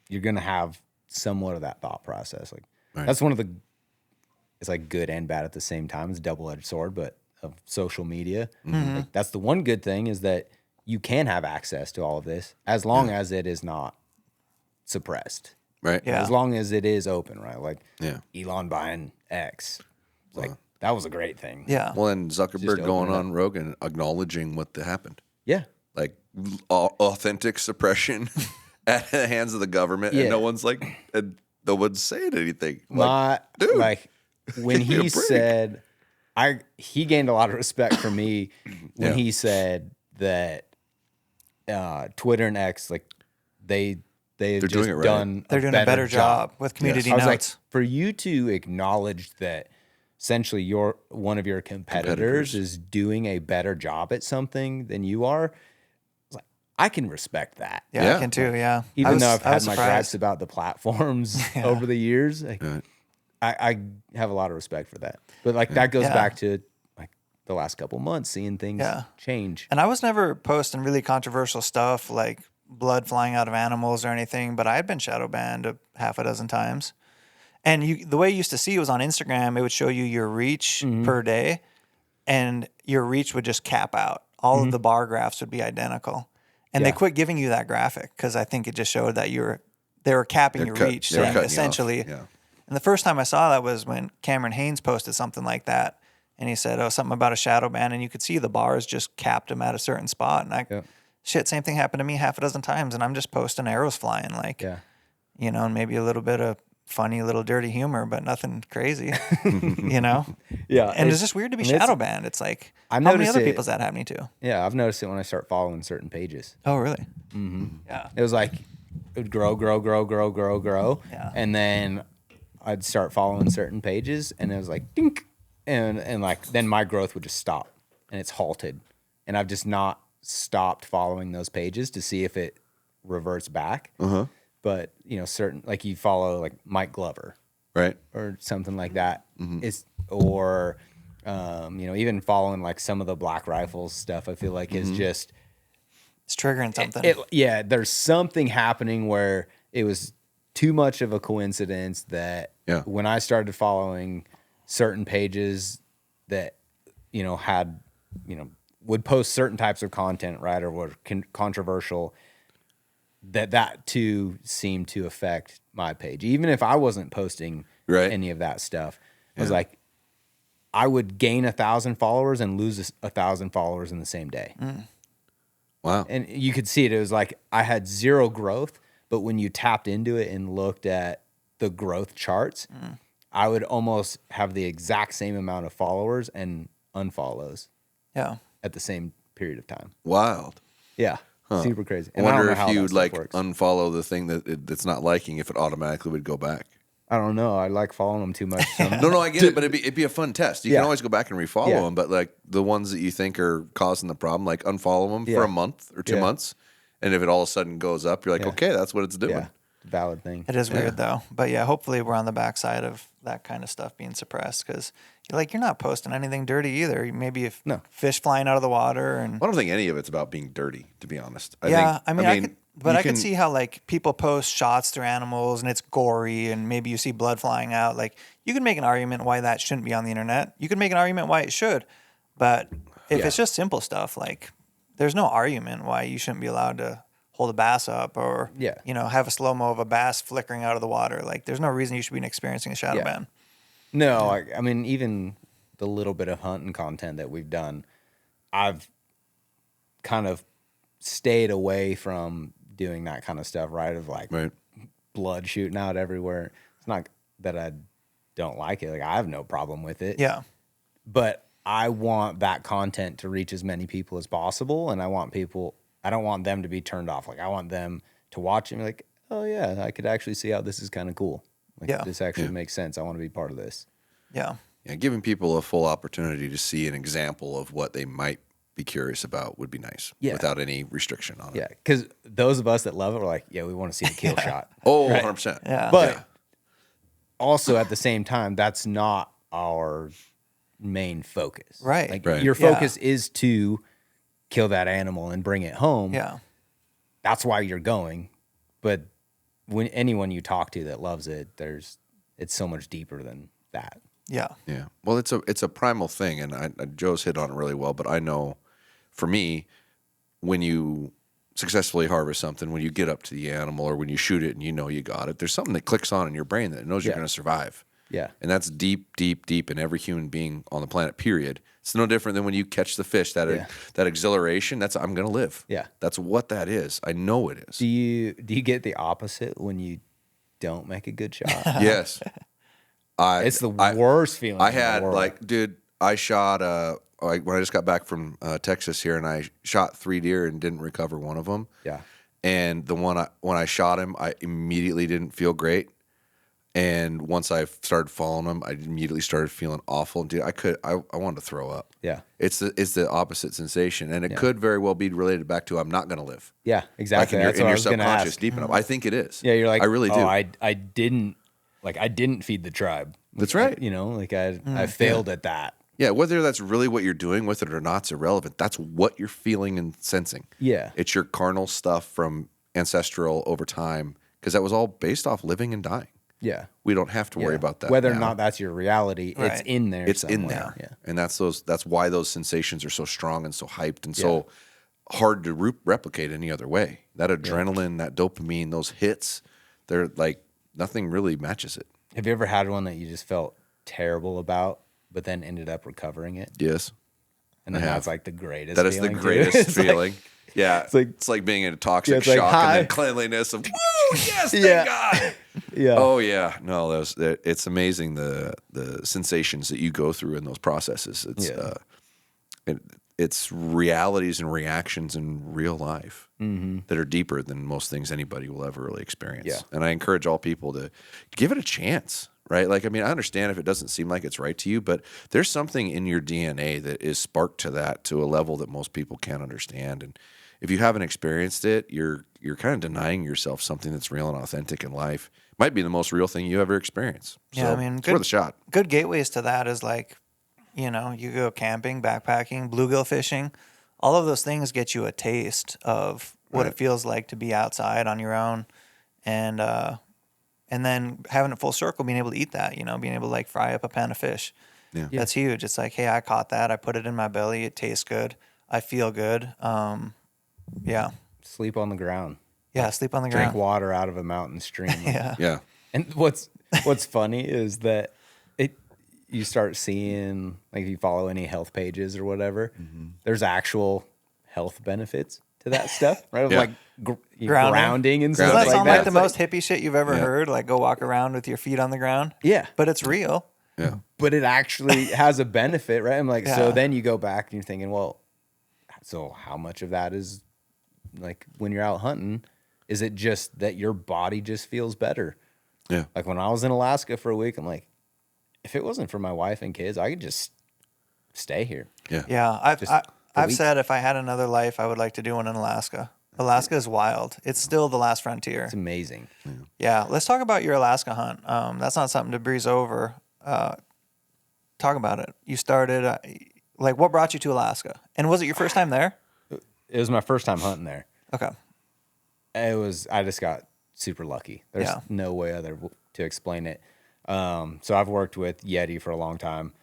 S1: you're going to have somewhat of that thought process. Like that's one of the, it's like good and bad at the same time. It's a double-edged sword, but of social media. Like, that's the one good thing is that you can have access to all of this as long as it is not suppressed.
S3: Right.
S2: Yeah.
S1: As long as it is open, right? Like Elon buying X. Like that was a great thing.
S2: Yeah.
S3: Well, and Zuckerberg going on Rogan acknowledging what happened.
S1: Yeah.
S3: Like authentic suppression at the hands of the government, and no one's saying anything.
S1: Dude, like when he said, he gained a lot of respect from me when he said that Twitter and X, like they're
S3: doing it right.
S2: They're doing a better job with community notes.
S1: I was like, for you to acknowledge that essentially one of your competitors is doing a better job at something than you are, I can respect that.
S2: Yeah, I can too. Yeah,
S1: even though I've had my gripes about the platforms over the years, like, I have a lot of respect for that. But like that goes back to like the last couple months, seeing things change.
S2: And I was never posting really controversial stuff like blood flying out of animals or anything, but I had been shadow banned a half a dozen times. And the way you used to see it was on Instagram. It would show you your reach per day, and your reach would just cap out. All of the bar graphs would be identical. And they quit giving you that graphic because I think it just showed that they were capping your reach, saying essentially. And the first time I saw that was when Cameron Haynes posted something like that, and he said, something about a shadow ban, and you could see the bars just capped him at a certain spot. And same thing happened to me half a dozen times, and I'm just posting arrows flying, like, you know, and maybe a little bit of funny, little dirty humor, but nothing crazy, you know?
S1: Yeah.
S2: And it's just weird to be shadow banned. It's like, how many other people's that happening to?
S1: Yeah, I've noticed it when I start following certain pages.
S2: Oh, really?
S1: Yeah. It was like, it would grow.
S2: Yeah.
S1: And then I'd start following certain pages, and it was like, dink. And like, then my growth would just stop, and it's halted. And I've just not stopped following those pages to see if it reverts back. But, you know, certain, like you follow like Mike Glover.
S3: Right.
S1: Or something like that. Or Even following like some of the Black Rifles stuff, I feel like is just
S2: It's triggering something.
S1: There's something happening where it was too much of a coincidence that when I started following certain pages that had would post certain types of content, right, or were controversial, that too seemed to affect my page, even if I wasn't posting any of that stuff. It was like I would gain 1,000 followers and lose 1,000 followers in the same day.
S3: Wow.
S1: And you could see it. It was like I had zero growth, but when you tapped into it and looked at the growth charts, I would almost have the exact same amount of followers and unfollows at the same period of time.
S3: Wild.
S1: Yeah. Super crazy.
S3: And I wonder if you'd like unfollow the thing that's not liking, if it automatically would go back.
S1: I don't know. I like following them too much.
S3: No, I get it, but it'd be a fun test. You can always go back and refollow them, but like the ones that you think are causing the problem, like unfollow them for a month or 2 months, and if it all of a sudden goes up, you're like, okay, that's what it's doing.
S1: Yeah, valid thing.
S2: It is weird though, but hopefully we're on the backside of that kind of stuff being suppressed because you're not posting anything dirty either. Maybe if fish flying out of the water, and
S3: I don't think any of it's about being dirty, to be honest.
S2: I could see how like people post shots through animals and it's gory and maybe you see blood flying out. Like you can make an argument why that shouldn't be on the internet. You can make an argument why it should. But if it's just simple stuff, like there's no argument why you shouldn't be allowed to hold a bass up or have a slow-mo of a bass flickering out of the water. Like there's no reason you should be experiencing a shadow ban.
S1: No, I mean even the little bit of hunting content that we've done, I've kind of stayed away from doing that kind of stuff, right? Of like blood shooting out everywhere. It's not that I don't like it. Like I have no problem with it.
S2: Yeah.
S1: But I want that content to reach as many people as possible. And I don't want them to be turned off. Like I want them to watch and be like, oh yeah, I could actually see how this is kind of cool. Like this actually makes sense. I want to be part of this.
S2: Yeah.
S3: Yeah. Giving people a full opportunity to see an example of what they might be curious about would be nice without any restriction on it.
S1: Yeah, because those of us that love it are like, we want to see the kill shot.
S3: Oh, right? 100%.
S2: Yeah.
S1: But also at the same time, that's not our main focus.
S2: Right.
S1: Like your focus is to kill that animal and bring it home.
S2: Yeah.
S1: That's why you're going. But when anyone you talk to that loves it, it's so much deeper than that.
S2: Yeah.
S3: Yeah. Well, it's a primal thing, and Joe's hit on it really well, but I know for me, when you successfully harvest something, when you get up to the animal or when you shoot it and you got it, there's something that clicks on in your brain that knows you're going to survive.
S1: Yeah.
S3: And that's deep, deep, deep in every human being on the planet, period. It's no different than when you catch the fish, that exhilaration, that's I'm going to live.
S1: Yeah.
S3: That's what that is. I know it is.
S1: Do you get the opposite when you don't make a good shot?
S3: Yes.
S1: It's the worst feeling.
S3: I had dude, I shot when I just got back from Texas here, and I shot 3 deer and didn't recover one of them.
S1: Yeah.
S3: And when I shot him, I immediately didn't feel great. And once I started following him, I immediately started feeling awful. Dude, I wanted to throw up.
S1: Yeah.
S3: It's the opposite sensation, and it could very well be related back to I'm not going to live.
S1: Yeah, exactly.
S3: Like
S1: That's
S3: in
S1: what I
S3: your
S1: was gonna
S3: subconscious
S1: ask.
S3: deep enough. I think it is.
S1: Yeah, you're like,
S3: I really do.
S1: I didn't feed the tribe.
S3: That's right.
S1: I failed at that.
S3: Yeah, whether that's really what you're doing with it or not is irrelevant. That's what you're feeling and sensing.
S1: Yeah.
S3: It's your carnal stuff from ancestral over time, because that was all based off living and dying.
S1: Yeah.
S3: We don't have to worry about that.
S1: Whether
S3: now.
S1: or not that's your reality, it's in there.
S3: It's
S1: somewhere.
S3: in there.
S1: Yeah.
S3: And that's why those sensations are so strong and so hyped and so hard to replicate any other way. That adrenaline, that dopamine, those hits, they're like nothing really matches it.
S1: Have you ever had one that you just felt terrible about, but then ended up recovering it?
S3: Yes.
S1: And then that's like the greatest
S3: That is the greatest feeling.
S1: Yeah.
S3: It's like being in a toxic shock and then cleanliness of, woo, yes, thank God.
S1: Yeah.
S3: Oh, yeah. No, it's amazing the sensations that you go through in those processes. It's realities and reactions in real life that are deeper than most things anybody will ever really experience.
S1: Yeah.
S3: And I encourage all people to give it a chance, right? Like, I mean, I understand if it doesn't seem like it's right to you, but there's something in your DNA that is sparked to that to a level that most people can't understand. And if you haven't experienced it, you're kind of denying yourself something that's real and authentic in life. Might be the most real thing you ever experience.
S2: Yeah,
S3: So
S2: I mean,
S3: it's worth a shot.
S2: Good gateways to that is like You know, you go camping, backpacking, bluegill fishing. All of those things get you a taste of what it feels like to be outside on your own, and then having it full circle, being able to eat that. You know, being able to like fry up a pan of fish.
S3: Yeah.
S2: That's huge. It's like, hey, I caught that. I put it in my belly. It tastes good. I feel good. Yeah.
S1: Sleep on the ground.
S2: Yeah, sleep on the
S1: Drink
S2: ground.
S1: water out of a mountain stream.
S2: Yeah.
S3: Yeah.
S1: And what's funny is that you start seeing, like, if you follow any health pages or whatever, there's actual health benefits to that stuff, right? Of
S3: Yeah.
S1: like grounding and stuff
S2: Does that
S1: like
S2: sound
S1: that.
S2: like the
S1: It's
S2: most hippie shit you've ever heard? Like go walk around with your feet on the ground?
S1: yeah,
S2: But it's real.
S3: Yeah.
S1: but it actually has a benefit, right? I'm like,
S2: Yeah.
S1: so then you go back and you're thinking, well, so how much of that is like when you're out hunting? Is it just that your body just feels better?
S3: Yeah.
S1: Like when I was in Alaska for a week, I'm like, if it wasn't for my wife and kids, I could just stay here.
S3: Yeah.
S2: Yeah. I've
S1: week.
S2: said if I had another life, I would like to do one in Alaska. Alaska is wild. It's still the last frontier.
S1: It's amazing.
S2: Yeah. Let's talk about your Alaska hunt. That's not something to breeze over. Talk about it. You started, like, what brought you to Alaska? And was it your first time there?
S1: It was my first time hunting there.
S2: Okay.
S1: I just got super lucky. There's
S2: Yeah.
S1: no way to explain it. So I've worked with Yeti for a long time,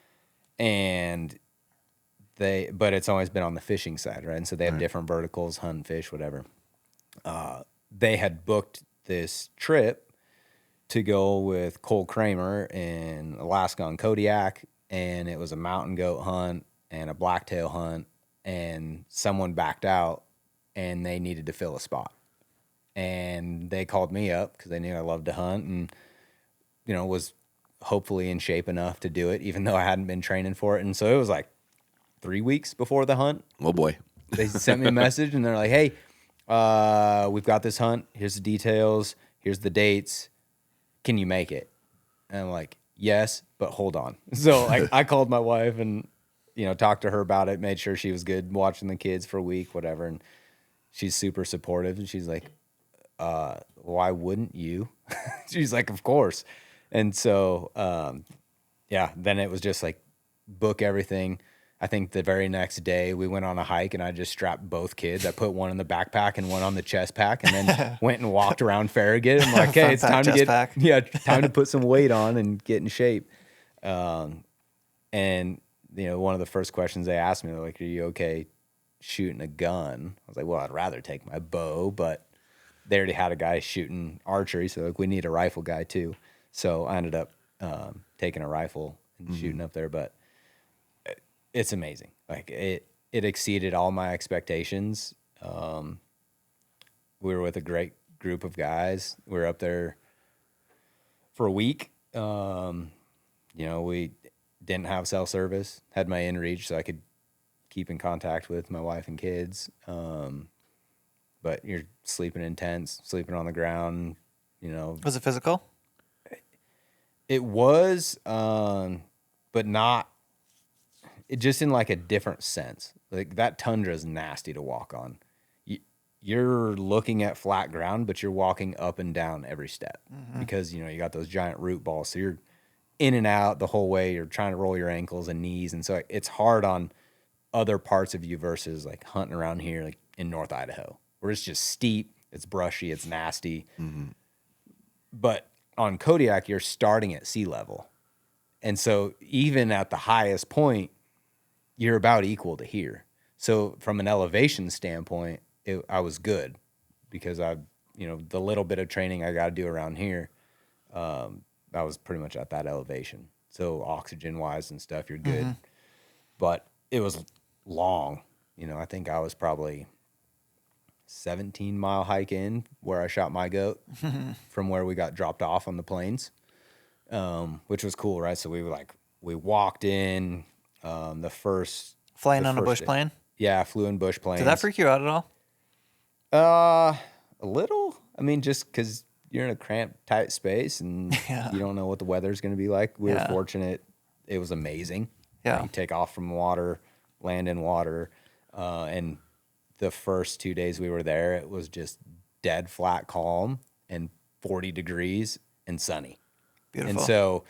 S1: and but it's always been on the fishing side, right? And so they have different verticals, hunt, fish, whatever. They had booked this trip to go with Cole Kramer in Alaska on Kodiak, and it was a mountain goat hunt and a blacktail hunt, and someone backed out, and they needed to fill a spot. And they called me up because they knew I loved to hunt and, you know, was hopefully in shape enough to do it, even though I hadn't been training for it. And so it was like 3 weeks before the hunt.
S3: Oh boy.
S1: They sent me a message and they're like, hey, we've got this hunt. Here's the details. Here's the dates. Can you make it? And I'm like, yes, but hold on. So I called my wife and, you know, talked to her about it, made sure she was good watching the kids for a week, whatever. And she's super supportive. And she's like, why wouldn't you? She's like, of course. And so, then it was just like book everything. I think the very next day we went on a hike and I just strapped both kids. I put one in the backpack and one on the chest pack and then went and walked around Farragut. I'm like, okay, it's time to time to put some weight on and get in shape. And you know, one of the first questions they asked me, they're like, are you okay shooting a gun? I was like, well, I'd rather take my bow, but they already had a guy shooting archery, so like we need a rifle guy too. So I ended up taking a rifle and shooting up there, but it's amazing. Like it exceeded all my expectations. We were with a great group of guys. We were up there for a week. You know, we didn't have cell service, had my inReach so I could keep in contact with my wife and kids. But you're sleeping in tents, sleeping on the ground, you know.
S2: Was it physical?
S1: It was, but not, it just in like a different sense. Like that tundra is nasty to walk on. You're looking at flat ground, but you're walking up and down every step because, you know, you got those giant root balls. So you're in and out the whole way. You're trying to roll your ankles and knees. And so it's hard on other parts of you versus like hunting around here, like in North Idaho, where it's just steep, it's brushy, it's nasty. But on Kodiak, you're starting at sea level. And so even at the highest point, you're about equal to here. So from an elevation standpoint, I was good because you know, the little bit of training I got to do around here, I was pretty much at that elevation. So oxygen wise and stuff, you're good. But it was long. You know, I think I was probably 17-mile hike in where I shot my goat from where we got dropped off on the plains, which was cool, right? So we walked in the first...
S2: Flying on a bush
S1: day.
S2: plane?
S1: Yeah, flew in bush planes.
S2: Did that freak you out at all?
S1: A little. I mean, just because you're in a cramped, tight space and you don't know what the weather's going to be like. We were fortunate. It was amazing.
S2: Yeah.
S1: You take off from water, land in water, and the first 2 days we were there, it was just dead flat calm and 40 degrees and sunny.
S2: Beautiful.
S1: And so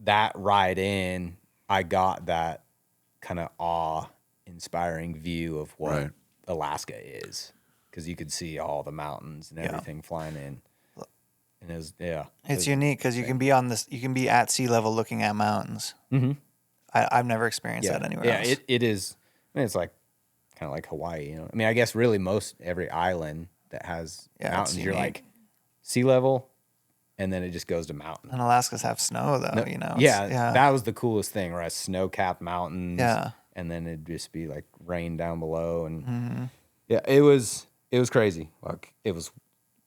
S1: that ride in, I got that kind of awe-inspiring view of what
S3: Right.
S1: Alaska is, because you could see all the mountains and everything flying in. And it was,
S2: It's unique because you can be you can be at sea level looking at mountains.
S1: Mm-hmm.
S2: I've never experienced that anywhere else.
S1: Yeah, it is. I mean, it's like kind of like Hawaii, you know. I mean, I guess really every island that has mountains, you're like sea level, and then it just goes to mountain.
S2: And Alaska's have snow though, you know.
S1: That was the coolest thing, right? Snow-capped mountains.
S2: Yeah.
S1: And then it'd just be like rain down below, and
S2: Mm-hmm.
S1: yeah, it was crazy. Like it was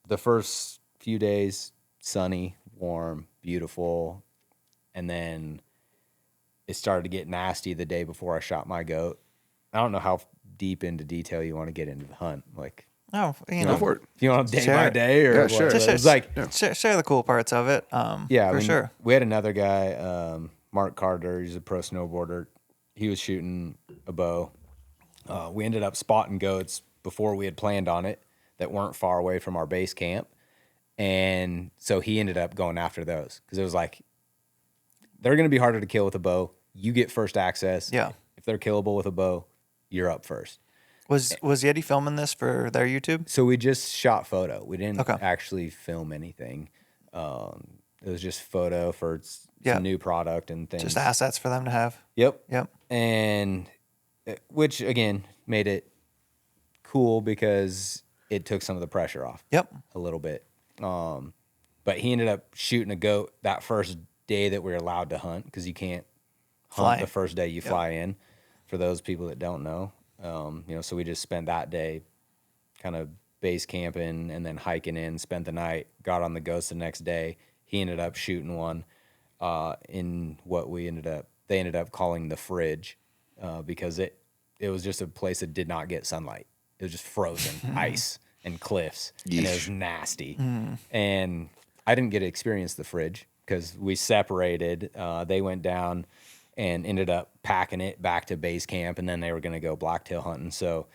S1: the first few days sunny, warm, beautiful, and then it started to get nasty the day before I shot my goat. I don't know how deep into detail you want to get into the hunt, like.
S2: Oh, you
S3: Go
S2: know,
S3: for it.
S1: If you want day
S2: Share
S1: by
S2: it.
S1: day or
S3: Yeah,
S1: what?
S3: sure.
S2: Just
S1: It was like
S2: share the cool parts of it. For sure.
S1: We had another guy, Mark Carter. He's a pro snowboarder. He was shooting a bow. We ended up spotting goats before we had planned on it that weren't far away from our base camp, and so he ended up going after those because it was like they're going to be harder to kill with a bow. You get first access.
S2: Yeah.
S1: If they're killable with a bow, you're up first.
S2: Was Yeti filming this for their YouTube?
S1: So we just shot photo. We didn't
S2: Okay.
S1: actually film anything. It was just photo for some new product and things.
S2: Just assets for them to have.
S1: Yep.
S2: Yep.
S1: And which again made it cool because it took some of the pressure off.
S2: Yep.
S1: A little bit. But he ended up shooting a goat that first day that we were allowed to hunt because you can't hunt the first day you fly in. For those people that don't know, so we just spent that day kind of base camping and then hiking in, spent the night, got on the goats the next day. He ended up shooting one in what they ended up calling the fridge because it was just a place that did not get sunlight. It was just frozen ice and cliffs, and it was nasty. And I didn't get to experience the fridge because we separated. They went down and ended up packing it back to base camp, and then they were going to go blacktail hunting. So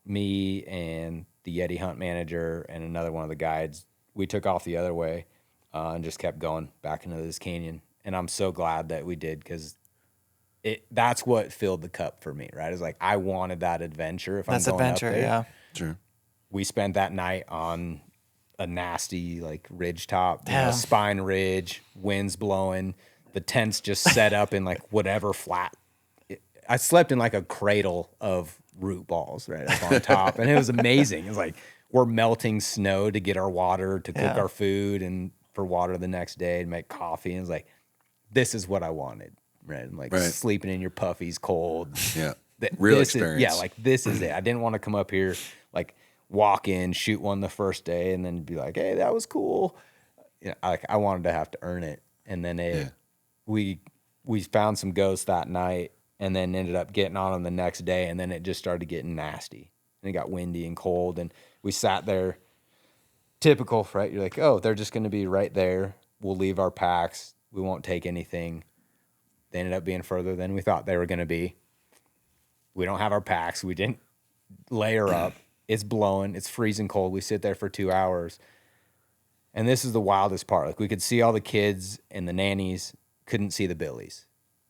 S1: me and the Yeti hunt manager and another one of the guides, we took off the other way and just kept going back into this canyon. And I'm so glad that we did because that's what filled the cup for me, right? It's like I wanted that adventure. If
S2: That's
S1: I'm going
S2: adventure,
S1: up there.
S2: yeah.
S3: Sure.
S1: We spent that night on a nasty like ridge top,
S2: Yeah.
S1: spine ridge, winds blowing. The tent's just set up in like whatever flat. I slept in like a cradle of root balls right up on top, and it was amazing. It was like we're melting snow to get our water to cook our food and for water the next day and make coffee. And it's like, this is what I wanted, right? And like sleeping in your puffies cold.
S3: Yeah. Real experience.
S1: Like this is it. I didn't want to come up here like walk in, shoot one the first day, and then be like, hey, that was cool. You know, I wanted to have to earn it. And then we found some ghosts that night and then ended up getting on them the next day, and then it just started getting nasty. And it got windy and cold, and we sat there. Typical, right? You're like, oh, they're just going to be right there. We'll leave our packs. We won't take anything. They ended up being further than we thought they were going to be. We don't have our packs. We didn't layer up. It's blowing. It's freezing cold. We sit there for 2 hours. And this is the wildest part. Like we could see all the kids and the nannies, couldn't see the billies.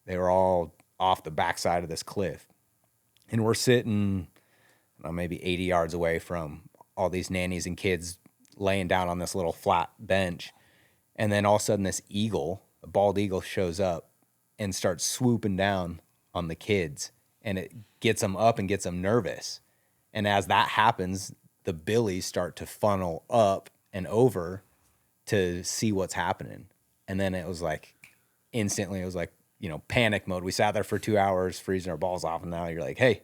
S1: They were all off the backside of this cliff. And we're sitting maybe 80 yards away from all these nannies and kids laying down on this little flat bench. And then all of a sudden this eagle, a bald eagle, shows up and starts swooping down on the kids. And it gets them up and gets them nervous. And as that happens, the billies start to funnel up and over to see what's happening. And then it was like, instantly, it was like, panic mode. We sat there for 2 hours, freezing our balls off. And now you're like, hey,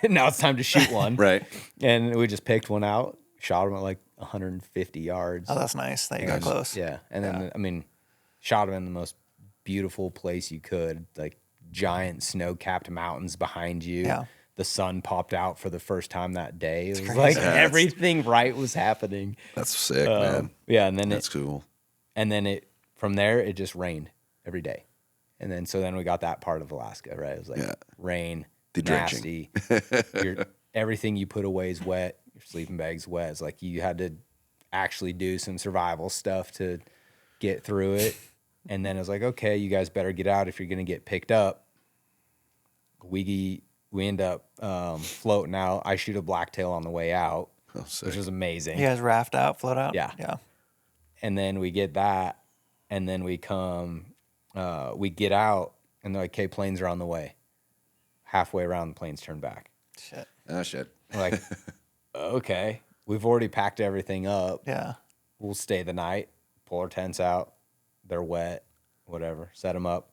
S1: now it's time to shoot one.
S3: Right.
S1: And we just picked one out, shot him at like 150 yards.
S2: Oh, that's nice that you got close.
S1: Yeah. And then, shot him in the most beautiful place you could, like giant snow-capped mountains behind you.
S2: Yeah.
S1: The sun popped out for the first time that day. It was
S2: crazy.
S1: like everything right was happening.
S3: That's sick, man.
S1: Yeah, and then
S3: That's cool.
S1: And then from there it just rained every day. And then we got that part of Alaska, right? It was like rain,
S3: The
S1: nasty. Everything you put away is wet. Your sleeping bag's wet. It's like you had to actually do some survival stuff to get through it. And then it was like, okay, you guys better get out if you're going to get picked up. We end up floating out. I shoot a blacktail on the way out, which was amazing.
S2: You guys raft out, float out?
S1: Yeah.
S2: Yeah.
S1: And then we get that, and then we get out, and they're like, okay, planes are on the way. Halfway around, the planes turn back.
S2: Shit.
S3: Oh, shit.
S1: We're like, okay, we've already packed everything up.
S2: Yeah.
S1: We'll stay the night, pull our tents out. They're wet, whatever, set them up.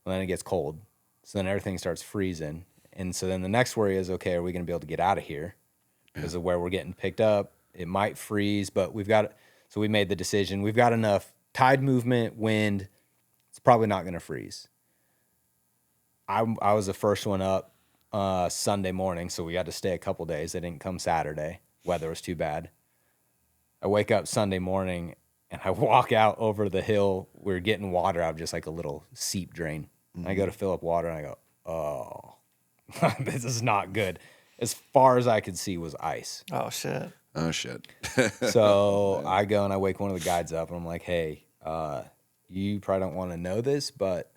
S1: And then it gets cold. So then everything starts freezing. And so then the next worry is, okay, are we going to be able to get out of here? Because of where we're getting picked up. It might freeze, but so we made the decision. We've got enough tide movement, wind. It's probably not going to freeze. I was the first one up Sunday morning, so we had to stay a couple days. They didn't come Saturday. Weather was too bad. I wake up Sunday morning, and I walk out over the hill. We're getting water out of just like a little seep drain. Mm-hmm. I go to fill up water, and I go, oh, this is not good. As far as I could see was ice.
S2: Oh, shit.
S3: Oh, shit.
S1: So I go and I wake one of the guides up, and I'm like, hey, you probably don't want to know this, but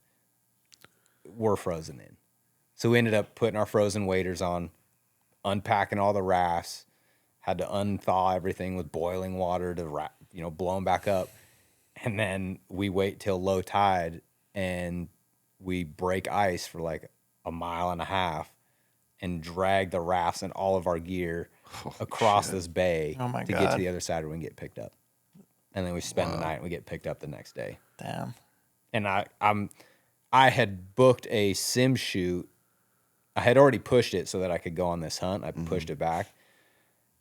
S1: we're frozen in. So we ended up putting our frozen waders on, unpacking all the rafts, had to unthaw everything with boiling water to blow them back up. And then we wait till low tide, and we break ice for like a mile and a half and drag the rafts and all of our gear across this bay to get to the other side where we can get picked up. And then we spend the night and we get picked up the next day.
S2: Damn.
S1: And I had booked a sim shoot. I had already pushed it so that I could go on this hunt. I pushed it back,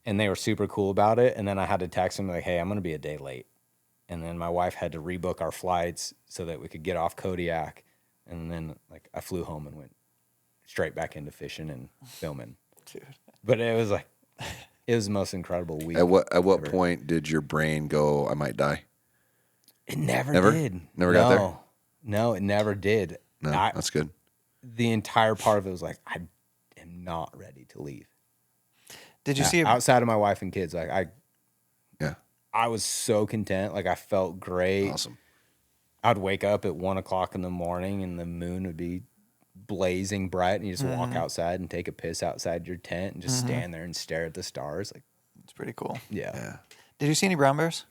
S1: and they were super cool about it. And then I had to text them like, hey, I'm going to be a day late. And then my wife had to rebook our flights so that we could get off Kodiak. And then like I flew home and went straight back into fishing and filming.
S2: Dude.
S1: But it was the most incredible week.
S3: At what point did your brain go, I might die?
S1: It never did.
S3: Never got there?
S1: No, it never did.
S3: No, that's good.
S1: The entire part of it was like, I am not ready to leave.
S2: Did you see
S1: outside of my wife and kids? Like
S3: Yeah.
S1: I was so content. Like I felt great.
S3: Awesome.
S1: I'd wake up at 1 o'clock in the morning and the moon would be blazing bright, and you just walk outside and take a piss outside your tent and just stand there and stare at the stars. Like,
S2: it's pretty cool.
S1: Yeah.
S2: Did you see any brown bears?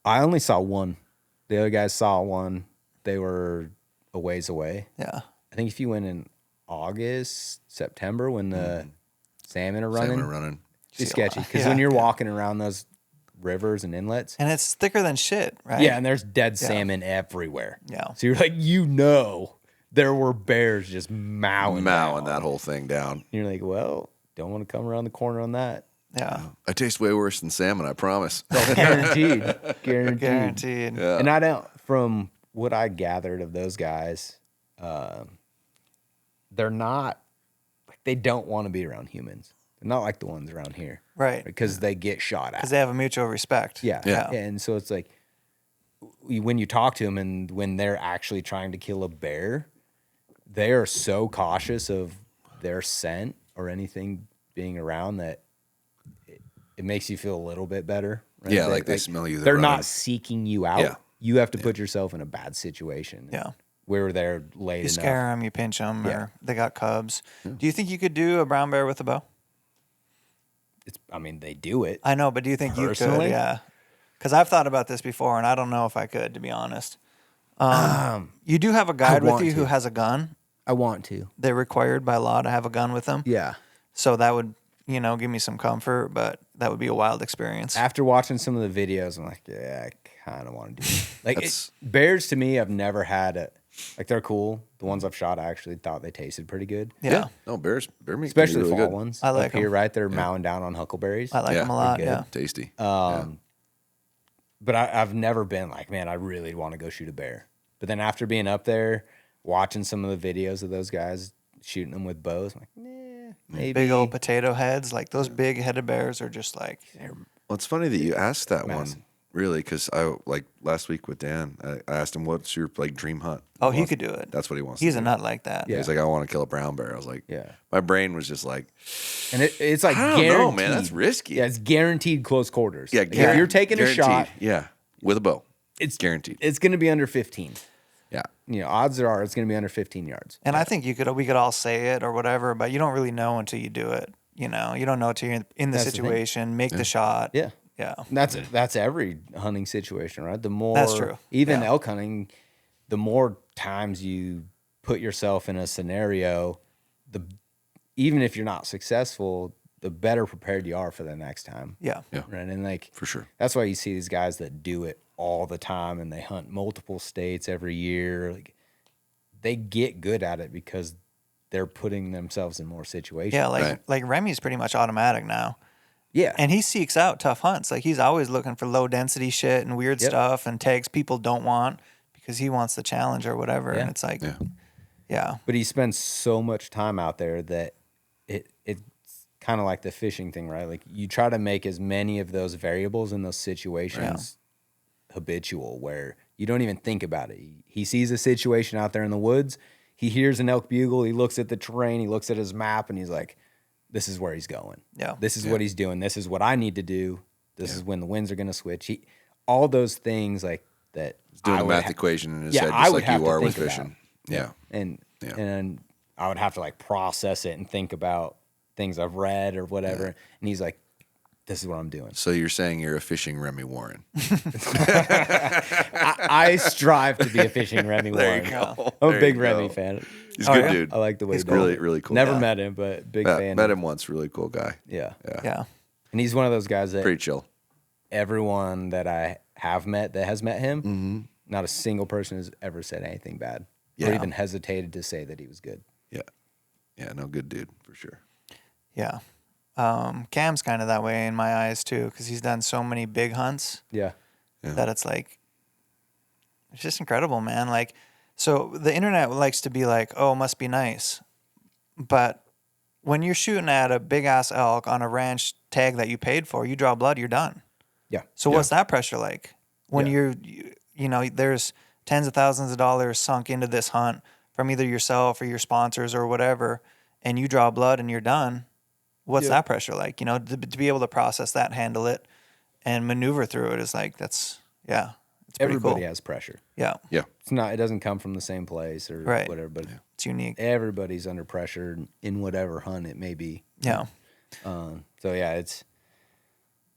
S1: I only saw one. The other guys saw one. They were a ways away.
S2: Yeah.
S1: I think if you went in August, September, when the salmon are running, it's sketchy. Because when you're walking around those rivers and inlets,
S2: and it's thicker than shit, right?
S1: Yeah, and there's dead salmon everywhere.
S2: Yeah.
S1: So you're like, there were bears just mowing
S3: that whole thing down.
S1: And you're like, well, don't want to come around the corner on that.
S2: Yeah.
S3: I taste way worse than salmon, I promise.
S1: Oh, guaranteed.
S2: Yeah.
S1: And I don't, from what I gathered of those guys, they're not, they don't want to be around humans. They're not like the ones around here.
S2: Right.
S1: Because they get shot at.
S2: Because they have a mutual respect.
S1: Yeah. And so it's like, when you talk to them and when they're actually trying to kill a bear, they are so cautious of their scent or anything being around that it makes you feel a little bit better. Right?
S3: Yeah, like they smell you.
S1: They're not seeking you out.
S3: Yeah.
S1: You have to put yourself in a bad situation.
S2: Yeah.
S1: We were there late enough.
S2: You scare them, you pinch them, or they got cubs. Yeah. Do you think you could do a brown bear with a bow?
S1: They do it.
S2: I know, but do you think
S1: personally?
S2: You could? Yeah. Because I've thought about this before, and I don't know if I could, to be honest. You do have a guide with you who has a gun.
S1: I want to.
S2: They're required by law to have a gun with them.
S1: Yeah.
S2: So that would, give me some comfort, but that would be a wild experience.
S1: After watching some of the videos, I'm like, yeah, I kind of want to do it. Like, bears to me, I've never had they're cool. The ones I've shot, I actually thought they tasted pretty good.
S2: Yeah.
S3: No, bear meat,
S1: especially
S3: really
S1: fall
S3: good.
S1: ones.
S2: I like
S1: up here, right? They're mowing down on huckleberries.
S2: I like them a lot. Yeah.
S3: Tasty.
S1: But I've never been like, man, I really want to go shoot a bear. But then after being up there, watching some of the videos of those guys shooting them with bows, I'm like, nah, maybe.
S2: Big old potato heads. Like those big headed bears are just like.
S3: Well, it's funny that you asked that one, really, because last week with Dan, I asked him, what's your dream hunt?
S2: Oh, he could do it.
S3: That's what he wants.
S2: He's a nut like that.
S3: Yeah. He's like, I want to kill a brown bear. I was like,
S1: yeah.
S3: My brain was just like,
S1: and it's like,
S3: I don't know, man, that's risky.
S1: Yeah, it's guaranteed close quarters.
S3: Yeah,
S1: if you're taking a shot,
S3: with a bow,
S1: it's
S3: guaranteed.
S1: It's going to be under 15.
S3: Yeah.
S1: Odds are it's going to be under 15 yards.
S2: And I think we could all say it or whatever, but you don't really know until you do it. You don't know until you're in the
S1: That's the thing.
S2: situation, make the shot.
S1: Yeah.
S2: Yeah.
S1: And that's every hunting situation, right? The more,
S2: That's true.
S1: even
S2: Yeah.
S1: elk hunting, the more times you put yourself in a scenario, even if you're not successful, the better prepared you are for the next time.
S2: Yeah.
S3: Yeah.
S1: Right. And like,
S3: For sure.
S1: that's why you see these guys that do it all the time and they hunt multiple states every year. Like, they get good at it because they're putting themselves in more situations.
S2: Yeah.
S3: Right.
S2: Like Remy's pretty much automatic now.
S1: Yeah.
S2: And he seeks out tough hunts. Like he's always looking for low density shit and weird
S1: Yep.
S2: stuff and tags people don't want because he wants the challenge or whatever.
S1: Yeah.
S2: And it's like,
S3: Yeah.
S2: yeah.
S1: But he spends so much time out there that it's kind of like the fishing thing, right? Like you try to make as many of those variables in those situations habitual where you don't even think about it. He sees a situation out there in the woods. He hears an elk bugle. He looks at the terrain. He looks at his map and he's like, this is where he's going.
S2: Yeah.
S1: This is what he's doing. This is what I need to do. This is when the winds are going to switch. All those things like that.
S3: He's doing
S1: I
S3: a
S1: would
S3: math equation in his
S1: yeah,
S3: head,
S1: I
S3: just
S1: would
S3: like
S1: have
S3: you
S1: to
S3: are with
S1: think about.
S3: fishing. Yeah.
S1: And I would have to like process it and think about things I've read or whatever.
S3: Yeah.
S1: And he's like, this is what I'm doing.
S3: So you're saying you're a fishing Remy Warren.
S1: I strive to be a fishing Remy
S3: There
S1: Warren.
S3: you go.
S1: I'm a
S3: There
S1: big
S3: you
S1: Remy
S3: go.
S1: fan.
S3: He's a good dude.
S1: I like the way
S2: He's
S1: he does
S3: really,
S1: it.
S3: really cool.
S1: Never
S3: guy.
S1: met him, but big
S3: Yeah,
S1: fan.
S3: met him once. Really cool guy.
S1: Yeah.
S2: Yeah.
S1: And he's one of those guys that
S3: Pretty chill.
S1: everyone that I have met that has met him, not a single person has ever said anything bad or
S2: Yeah.
S1: even hesitated to say that he was good.
S3: Yeah. Yeah, no, good dude for sure.
S2: Yeah. Cam's kind of that way in my eyes too, because he's done so many big hunts
S1: Yeah.
S2: that it's like, it's just incredible, man. Like, so the internet likes to be like, oh, it must be nice. But when you're shooting at a big ass elk on a ranch tag that you paid for, you draw blood, you're done.
S1: Yeah.
S2: So what's that pressure like when there's tens of thousands of dollars sunk into this hunt from either yourself or your sponsors or whatever, and you draw blood and you're done? What's that pressure like? To be able to process that, handle it, and maneuver through it is like, it's pretty
S1: Everybody
S2: cool.
S1: has pressure.
S2: Yeah,
S3: Yeah.
S1: It doesn't come from the same place or
S2: Right.
S1: whatever, but
S2: it's unique.
S1: everybody's under pressure in whatever hunt it may be.
S2: Yeah,
S1: So yeah, it's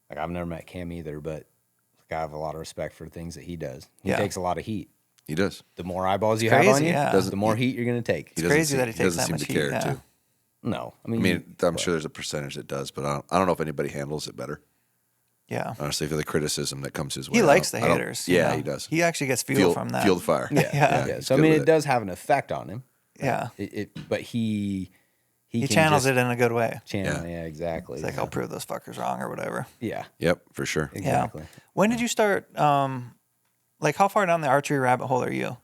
S1: like I've never met Cam either, but like I have a lot of respect for things that he does. He
S2: Yeah.
S1: takes a lot of heat.
S3: He does.
S1: The more eyeballs you
S2: crazy,
S1: have on you,
S2: yeah.
S1: the more heat you're going to take.
S3: He doesn't
S2: crazy
S3: seem-
S2: that he takes
S3: doesn't
S2: that
S3: seem
S2: much
S3: to
S2: heat,
S3: care
S2: yeah.
S3: too.
S1: No,
S3: I mean, I'm sure there's a percentage that does, but I don't know if anybody handles it better.
S2: yeah.
S3: Honestly, for the criticism that comes his way.
S2: He
S3: I
S2: likes
S3: don't-
S2: the
S3: I don't-
S2: haters.
S3: Yeah, he does.
S2: He actually gets fuel from that.
S3: Field fire.
S2: Yeah.
S3: he's
S1: So I
S3: good
S1: mean,
S3: with
S1: it does have an effect on him.
S2: Yeah.
S1: But he
S2: He
S1: can
S2: channels
S1: just
S2: it in a good way.
S1: channel. Yeah, exactly.
S2: It's like, I'll prove those fuckers wrong or whatever.
S1: Yeah,
S3: Yep, for sure.
S1: exactly.
S2: Yeah. When did you start, like how far down the archery rabbit hole are you?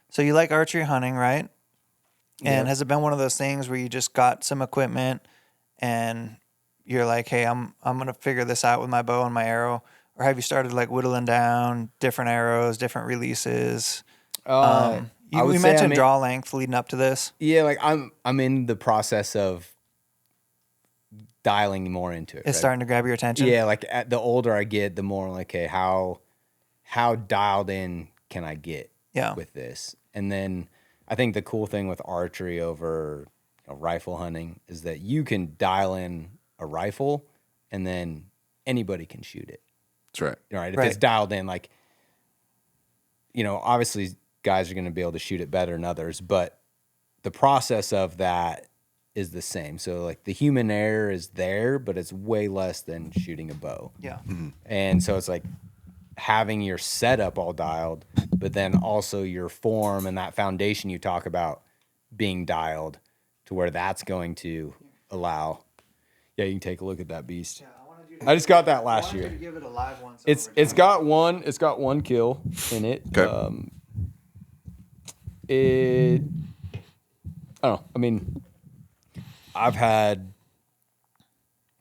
S2: So you like archery hunting, right? And has it been one of those things where you just got some equipment and you're like, hey, I'm going to figure this out with my bow and my arrow? Or have you started like whittling down different arrows, different releases?
S1: I would
S2: We
S1: say
S2: mentioned
S1: I'm in-
S2: draw length leading up to this.
S1: Yeah, like I'm in the process of dialing more into it.
S2: It's
S1: right?
S2: starting to grab your attention.
S1: Yeah, like the older I get, the more like, okay, how dialed in can I get
S2: Yeah.
S1: with this? And then I think the cool thing with archery over rifle hunting is that you can dial in a rifle and then anybody can shoot it.
S3: That's right.
S1: Right? If
S2: Right.
S1: it's dialed in, like, obviously guys are going to be able to shoot it better than others, but the process of that is the same. So like the human error is there, but it's way less than shooting a bow.
S2: Yeah.
S1: And so it's like having your setup all dialed, but then also your form and that foundation you talk about being dialed to where that's going to allow. Yeah, you can take a look at that beast. I just got that last year.
S2: Give it a live one.
S1: It's got one kill in it.
S3: Okay.
S1: I don't know. I mean, I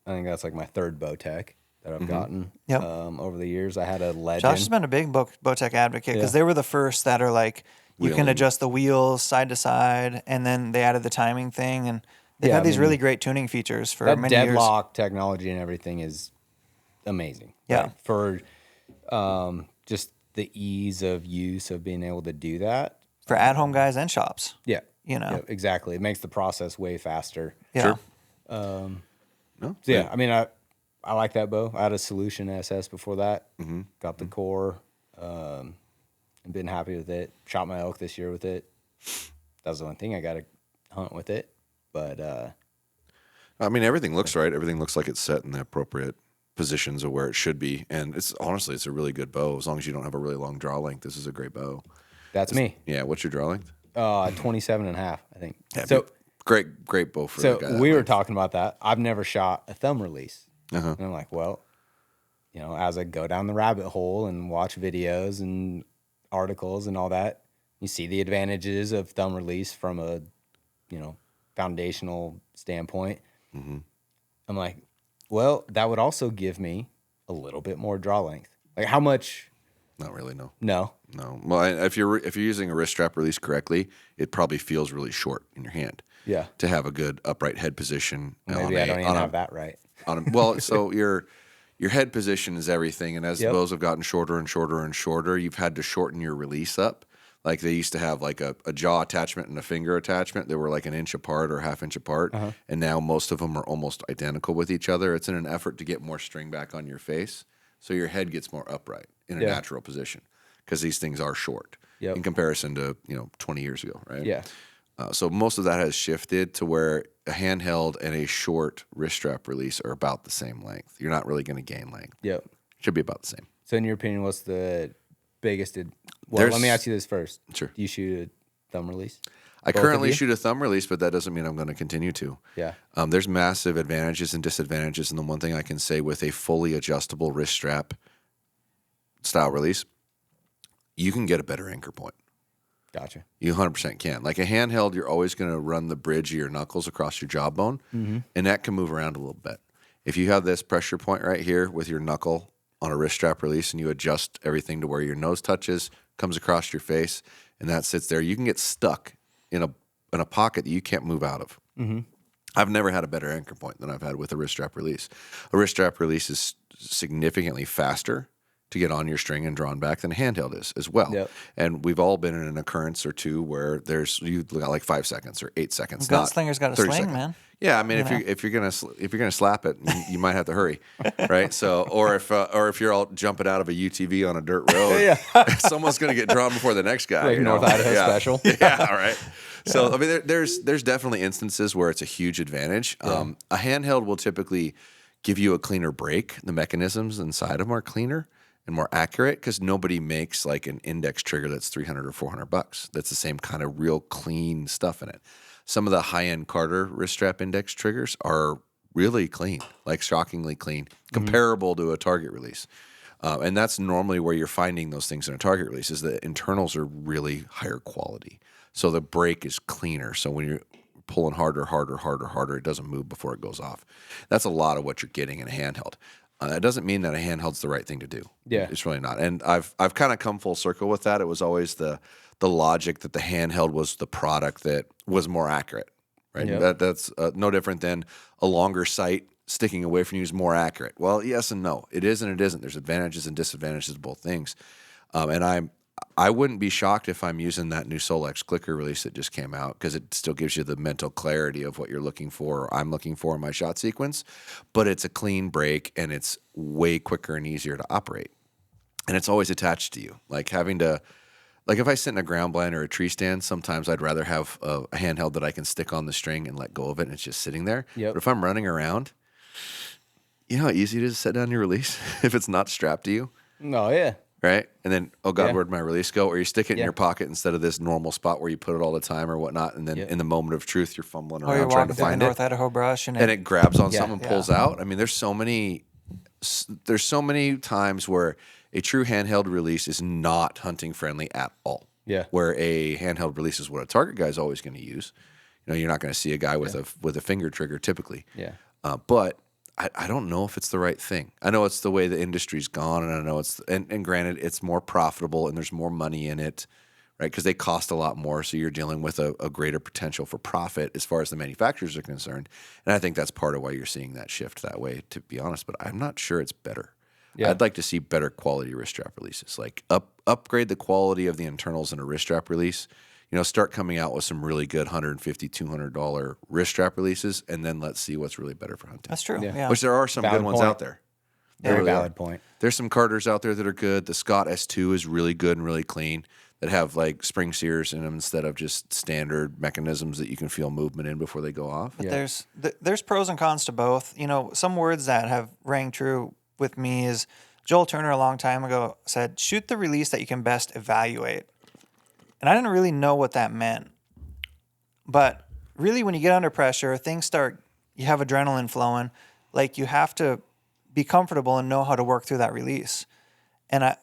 S1: think that's like my third bow tech that I've gotten
S2: Yep.
S1: over the years. I had a Legend.
S2: Josh has been a big Bowtech advocate because
S1: Yeah.
S2: they were the first that are like, you can
S3: Wheeling.
S2: adjust the wheels side to side, and then they added the timing thing, and they've
S1: Yeah,
S2: had
S1: I
S2: these
S1: mean,
S2: really great tuning features for
S1: that
S2: many years.
S1: deadlock technology and everything is amazing.
S2: Yeah.
S1: Like, for just the ease of use of being able to do that
S2: for at-home guys and shops.
S1: Yeah.
S2: You know?
S1: Yeah, exactly. It makes the process way faster.
S2: Yeah.
S3: Sure. No?
S1: So yeah, I mean, I like that bow. I had a Solution SS before that.
S3: Mm-hmm.
S1: Got the core. And been happy with it. Shot my elk this year with it. That was the one thing I got to hunt with it. But
S3: I mean, everything looks right. Everything looks like it's set in the appropriate positions of where it should be. And it's honestly, it's a really good bow. As long as you don't have a really long draw length, this is a great bow.
S1: that's me.
S3: Yeah. What's your draw length?
S1: 27 and a half, I think.
S3: Yeah,
S1: So
S3: great bow for the guy.
S1: we were talking about that. I've never shot a thumb release.
S3: Uh-huh.
S1: And I'm like, well, you know, as I go down the rabbit hole and watch videos and articles and all that, you see the advantages of thumb release from a, you know, foundational standpoint.
S3: Mm-hmm.
S1: I'm like, well, that would also give me a little bit more draw length. Like how much?
S3: Not really, no.
S1: No.
S3: No. Well, if you're using a wrist strap release correctly, it probably feels really short in your hand.
S1: Yeah.
S3: To have a good upright head position.
S1: Maybe I don't even have that right.
S3: Well, so your head position is everything, and as the bows have gotten shorter and shorter and shorter, you've had to shorten your release up. Like they used to have like a jaw attachment and a finger attachment. They were like an inch apart or half inch apart, and now most of them are almost identical with each other. It's in an effort to get more string back on your face, so your head gets more upright in a natural position because these things are short in comparison to 20 years ago, right?
S1: Yeah.
S3: So most of that has shifted to where a handheld and a short wrist strap release are about the same length. You're not really going to gain length.
S1: Yep.
S3: Should be about the same.
S1: So in your opinion, what's the biggest? Well, let me ask you this first.
S3: Sure.
S1: Do you shoot a thumb release?
S3: I
S1: Both
S3: currently
S1: of you?
S3: shoot a thumb release, but that doesn't mean I'm going to continue to.
S1: Yeah.
S3: There's massive advantages and disadvantages, and the one thing I can say with a fully adjustable wrist strap style release, you can get a better anchor point.
S1: Gotcha.
S3: You 100% can. Like a handheld, you're always going to run the bridge of your knuckles across your jawbone, and that can move around a little bit. If you have this pressure point right here with your knuckle on a wrist strap release and you adjust everything to where your nose touches, comes across your face, and that sits there, you can get stuck in a pocket that you can't move out of. Mm-hmm. I've never had a better anchor point than I've had with a wrist strap release. A wrist strap release is significantly faster to get on your string and drawn back than a handheld is as well.
S1: Yep.
S3: And we've all been in an occurrence or two where you got like 5 seconds or 8 seconds.
S2: Gunslinger's got a
S3: 30
S2: sling,
S3: seconds.
S2: man.
S3: Yeah, I mean, if you're gonna slap it, you might have to hurry, right? So, or if you're all jumping out of a UTV on a dirt road, someone's gonna get drawn before the next guy.
S1: Like North Idaho special.
S3: Yeah, all right. So, I mean, there's definitely instances where it's a huge advantage. A handheld will typically give you a cleaner break. The mechanisms inside of them are cleaner and more accurate because nobody makes like an index trigger that's $300 or $400. That's the same kind of real clean stuff in it. Some of the high-end Carter wrist strap index triggers are really clean, like shockingly clean, comparable to a target release. And that's normally where you're finding those things in a target release is the internals are really higher quality. So the break is cleaner. So when you're pulling harder, it doesn't move before it goes off. That's a lot of what you're getting in a handheld. That doesn't mean that a handheld's the right thing to do.
S1: Yeah.
S3: It's really not. And I've kind of come full circle with that. It was always the logic that the handheld was the product that was more accurate, right?
S1: Yep.
S3: That's no different than a longer sight sticking away from you is more accurate. Well, yes and no. It is and it isn't. There's advantages and disadvantages to both things. And I wouldn't be shocked if I'm using that new Solex clicker release that just came out because it still gives you the mental clarity of what you're looking for or I'm looking for in my shot sequence. But it's a clean break and it's way quicker and easier to operate. And it's always attached to you. Like having to, like if I sit in a ground blind or a tree stand, sometimes I'd rather have a handheld that I can stick on the string and let go of it and it's just sitting there.
S1: Yep.
S3: But if I'm running around, you know how easy it is to set down your release if it's not strapped to you?
S1: Oh, yeah.
S3: Right? And then, oh God,
S1: Yeah.
S3: where'd my release go? Or you stick it in
S1: Yeah.
S3: your pocket instead of this normal spot where you put it all the time or whatnot. And then
S1: Yeah.
S3: in the moment of truth, you're fumbling
S2: Or you're
S3: around trying
S2: walking
S3: to
S2: through the
S3: find
S2: North
S3: it.
S2: Idaho brush
S3: And it grabs on something and
S2: Yeah.
S3: pulls out. I mean, there's so many times where a true handheld release is not hunting friendly at all.
S1: Yeah.
S3: Where a handheld release is what a target guy is always going to use. You know, you're not going to see a guy with a finger trigger typically.
S1: Yeah.
S3: But I don't know if it's the right thing. I know it's the way the industry's gone, and I know and granted, it's more profitable and there's more money in it, right? Because they cost a lot more, so you're dealing with a greater potential for profit as far as the manufacturers are concerned. And I think that's part of why you're seeing that shift that way, to be honest. But I'm not sure it's better.
S1: Yeah.
S3: I'd like to see better quality wrist strap releases, like upgrade the quality of the internals in a wrist strap release. start coming out with some really good $150, $200 wrist strap releases, and then let's see what's really better for hunting.
S2: That's true.
S1: Yeah.
S2: Yeah.
S3: Which there are some
S1: Valid
S3: good ones
S1: point.
S3: out there.
S1: Very
S3: really
S1: valid
S3: are.
S1: point.
S3: There's some Carters out there that are good. The Scott S2 is really good and really clean, that have like spring sears in them instead of just standard mechanisms that you can feel movement in before they go off.
S2: But there's pros and cons to both. Some words that have rang true with me is Joel Turner a long time ago said, shoot the release that you can best evaluate. And I didn't really know what that meant. But really, when you get under pressure, you have adrenaline flowing, like you have to be comfortable and know how to work through that release. And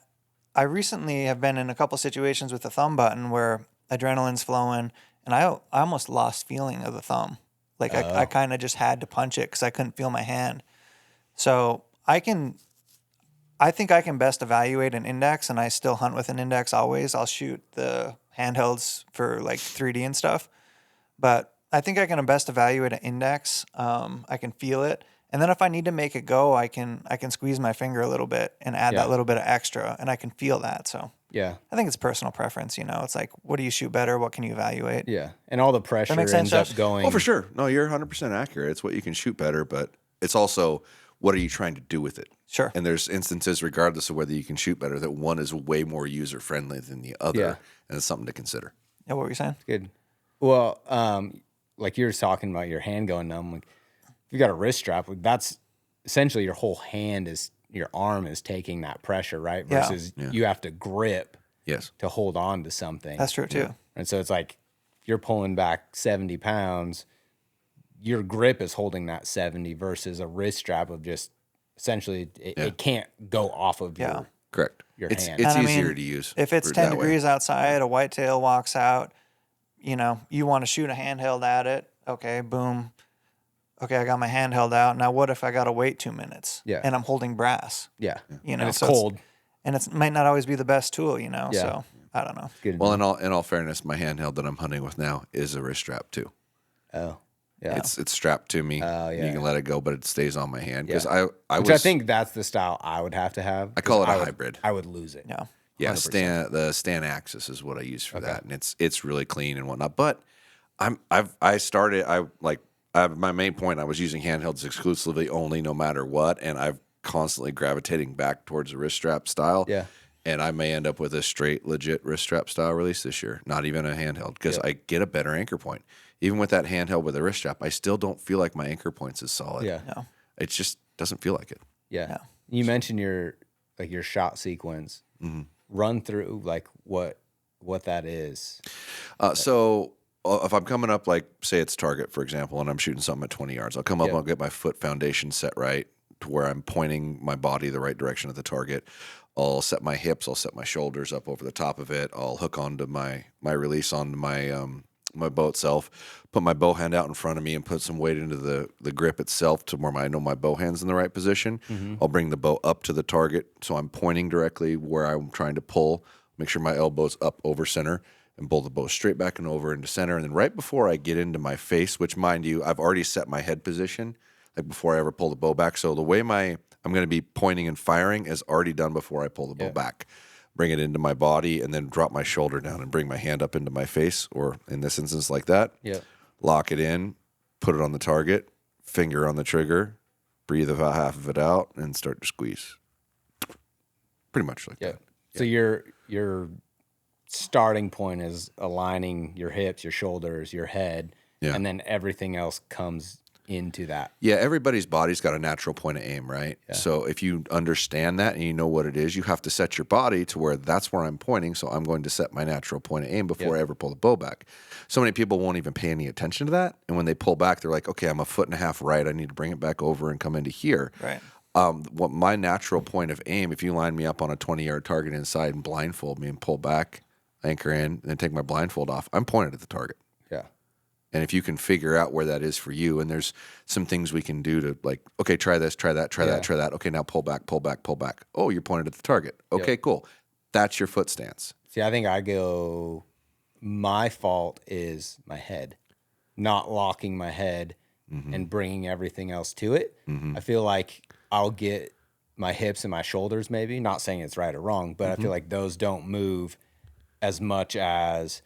S2: I recently have been in a couple situations with the thumb button where adrenaline's flowing, and I almost lost feeling of the thumb. Like I kind of just had to punch it because I couldn't feel my hand. So I think I can best evaluate an index, and I still hunt with an index always. I'll shoot the handhelds for like 3D and stuff, but I think I can best evaluate an index. I can feel it, and then if I need to make it go, I can squeeze my finger a little bit and add that little bit of extra, and I can feel that. So
S1: Yeah.
S2: I think it's personal preference. It's like, what do you shoot better? What can you evaluate?
S1: Yeah. And all the pressure
S2: make sense,
S1: ends
S2: Josh?
S1: up going.
S3: Oh, for sure. No, you're 100% accurate. It's what you can shoot better, but it's also what are you trying to do with it?
S2: Sure.
S3: And there's instances, regardless of whether you can shoot better, that one is way more user friendly than the other,
S1: Yeah.
S3: and it's something to consider.
S2: Yeah, what were you saying?
S1: Good. Well, like you were talking about your hand going numb. Like, if you got a wrist strap, like, that's essentially your whole your arm is taking that pressure, right?
S2: Yeah.
S1: Versus you have to grip
S3: Yes.
S1: to hold on to something.
S2: That's true too.
S1: And so it's like, if you're pulling back 70 pounds, your grip is holding that 70 versus a wrist strap of just essentially it can't go off of your
S3: Correct.
S1: Your
S3: it's
S1: hand.
S3: it's
S2: And I
S3: easier
S2: mean,
S3: to use.
S2: If it's
S3: for
S2: 10
S3: that way.
S2: degrees outside, a whitetail walks out, you want to shoot a handheld at it. Okay, boom. Okay, I got my handheld out. Now what if I got to wait 2 minutes?
S1: Yeah.
S2: And I'm holding brass.
S1: Yeah.
S2: And
S1: it's
S2: so
S1: cold.
S2: And it might not always be the best tool,
S1: Yeah.
S2: So I don't know.
S1: Good.
S3: Well, in all fairness, my handheld that I'm hunting with now is a wrist strap too.
S1: Oh. Yeah.
S3: It's strapped to me.
S1: Oh, yeah.
S3: You can let it go, but it stays on my hand because
S1: Yeah.
S3: I
S1: Which I think that's the style I would have to have.
S3: I call it a
S1: 'cause
S3: hybrid.
S1: I would lose it.
S2: Yeah.
S3: Yeah,
S1: 100%.
S3: the Stan Axis is what I use for that, and it's really clean and whatnot. But my main point, I was using handhelds exclusively only, no matter what, and I've constantly gravitating back towards the wrist strap style.
S1: Yeah.
S3: And I may end up with a straight, legit wrist strap style release this year, not even a handheld, because I get a better anchor point. Even with that handheld with a wrist strap, I still don't feel like my anchor point's as solid.
S1: Yeah.
S2: No.
S3: It just doesn't feel like it.
S1: Yeah.
S2: Yeah.
S1: You mentioned your shot sequence.
S3: Mm-hmm.
S1: Run through like what that is.
S3: So if I'm coming up, like say it's target, for example, and I'm shooting something at 20 yards, I'll come up and I'll get my foot foundation set right to where I'm pointing my body the right direction at the target. I'll set my hips, I'll set my shoulders up over the top of it. I'll hook onto my release onto my bow itself, put my bow hand out in front of me and put some weight into the grip itself to where I know my bow hand's in the right position.
S1: Mm-hmm.
S3: I'll bring the bow up to the target so I'm pointing directly where I'm trying to pull, make sure my elbow's up over center, and pull the bow straight back and over into center. And then right before I get into my face, which mind you, I've already set my head position, like before I ever pull the bow back. So the way I'm going to be pointing and firing is already done before I pull the bow back. Bring it into my body and then drop my shoulder down and bring my hand up into my face, or in this instance like that.
S1: Yeah.
S3: Lock it in, put it on the target, finger on the trigger, breathe about half of it out, and start to squeeze. Pretty much like that.
S1: So your starting point is aligning your hips, your shoulders, your head, and then everything else comes into that.
S3: Yeah, everybody's body's got a natural point of aim, right? Yeah. So if you understand that and you know what it is, you have to set your body to where that's where I'm pointing, so I'm going to set my natural point of aim before I ever pull the bow back. So many people won't even pay any attention to that, and when they pull back, they're like, okay, I'm 1.5 feet right, I need to bring it back over and come into here.
S2: Right.
S3: What my natural point of aim, if you line me up on a 20-yard target inside and blindfold me and pull back, anchor in, and then take my blindfold off, I'm pointed at the target.
S1: Yeah.
S3: And if you can figure out where that is for you, and there's some things we can do to like, okay, try this, try that, try that, try that. Okay, now pull back, pull back, pull back. Oh, you're pointed at the target. Okay, cool. That's your foot stance.
S1: See, I think my fault is my head, not locking my head and bringing everything else to it. I feel like I'll get my hips and my shoulders maybe, not saying it's right or wrong, but I feel like those don't move as much as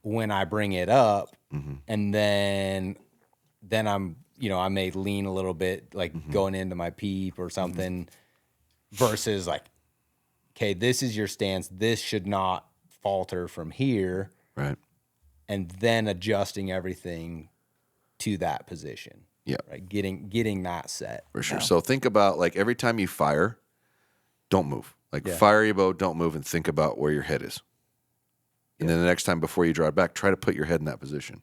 S1: when I bring it up, and then I'm, I may lean a little bit, like going into my peep or something, versus like, okay, this is your stance. This should not falter from here.
S3: Right.
S1: And then adjusting everything to that position.
S3: Yeah.
S1: Right. Getting that set.
S3: For sure. So think about like every time you fire, don't move. Like
S1: Yeah.
S3: fire your bow, don't move, and think about where your head is. And then the next time before you draw it back, try to put your head in that position.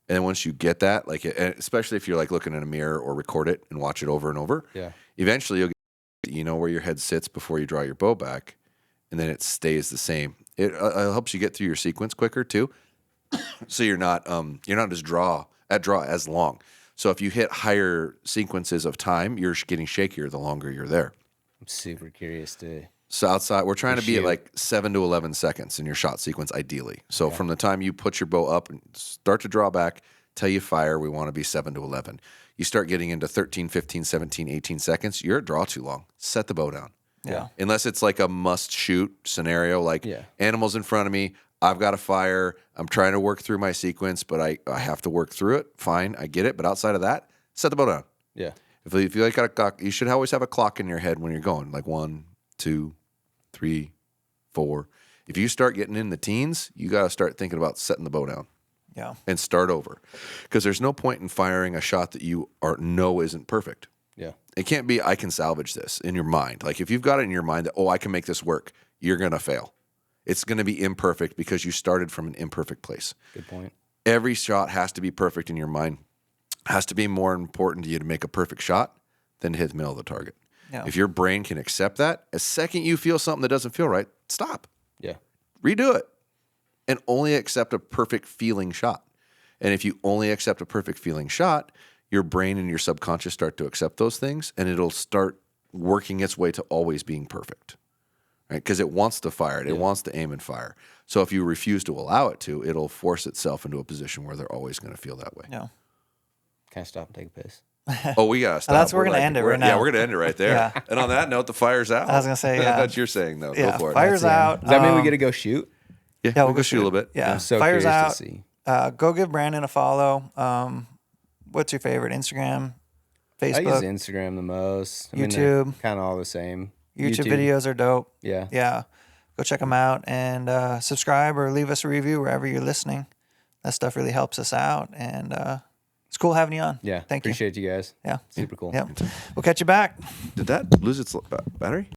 S3: And then once you get that, like especially if you're like looking in a mirror or record it and watch it over and over, eventually you'll get, where your head sits before you draw your bow back, and then it stays the same. It helps you get through your sequence quicker too, so you're not as draw as long. So if you hit higher sequences of time, you're getting shakier the longer you're there.
S1: I'm super curious to.
S3: So outside, we're trying to be at like 7 to 11 seconds in your shot sequence, ideally. So from the time you put your bow up and start to draw back till you fire, we want to be 7 to 11. You start getting into 13, 15, 17, 18 seconds, you're at draw too long. Set the bow down.
S2: Yeah.
S3: Unless it's like a must-shoot scenario, like animals in front of me, I've got to fire, I'm trying to work through my sequence, but I have to work through it. Fine, I get it. But outside of that, set the bow down.
S1: Yeah.
S3: If you like got a clock, you should always have a clock in your head when you're going, like 1, 2, 3, 4. If you start getting in the teens, you got to start thinking about setting the bow down.
S2: Yeah.
S3: And start over. Because there's no point in firing a shot that you know isn't perfect.
S1: Yeah.
S3: It can't be, I can salvage this in your mind. Like if you've got it in your mind that, I can make this work, you're going to fail. It's going to be imperfect because you started from an imperfect place.
S1: Good point.
S3: Every shot has to be perfect in your mind. Has to be more important to you to make a perfect shot than to hit the middle of the target.
S2: Yeah.
S3: If your brain can accept that, a second you feel something that doesn't feel right, stop.
S1: Yeah.
S3: Redo it. And only accept a perfect feeling shot. And if you only accept a perfect feeling shot, your brain and your subconscious start to accept those things, and it'll start working its way to always being perfect. Right? Because it wants to fire it. It wants to aim and fire. So if you refuse to allow it to, it'll force itself into a position where they're always going to feel that way.
S2: Yeah.
S1: Can I stop and take a piss?
S3: Oh, we got to stop.
S2: That's where we're going to end it right now.
S3: Yeah, we're going to end it right there.
S2: Yeah.
S3: And on that note, the fire's out.
S2: I was going to say, yeah.
S3: That's what you're saying, though.
S2: Yeah,
S3: Go for it.
S2: fire's out.
S1: Does that mean we get to go shoot?
S3: Yeah, we'll go shoot a little bit.
S2: Yeah.
S1: I'm so
S2: fire's
S1: curious
S2: out.
S1: to see.
S2: Go give Brandon a follow. What's your favorite? Instagram,
S1: I use
S2: Facebook,
S1: Instagram the most.
S2: YouTube.
S1: Kind of all the same.
S2: YouTube videos are dope.
S1: Yeah.
S2: Yeah. Go check them out and subscribe or leave us a review wherever you're listening. That stuff really helps us out. And it's cool having you on.
S1: Yeah.
S2: Thank you.
S1: Appreciate you guys.
S2: Yeah.
S1: Super cool.
S2: Yep. We'll catch you back.
S3: Did that lose its battery?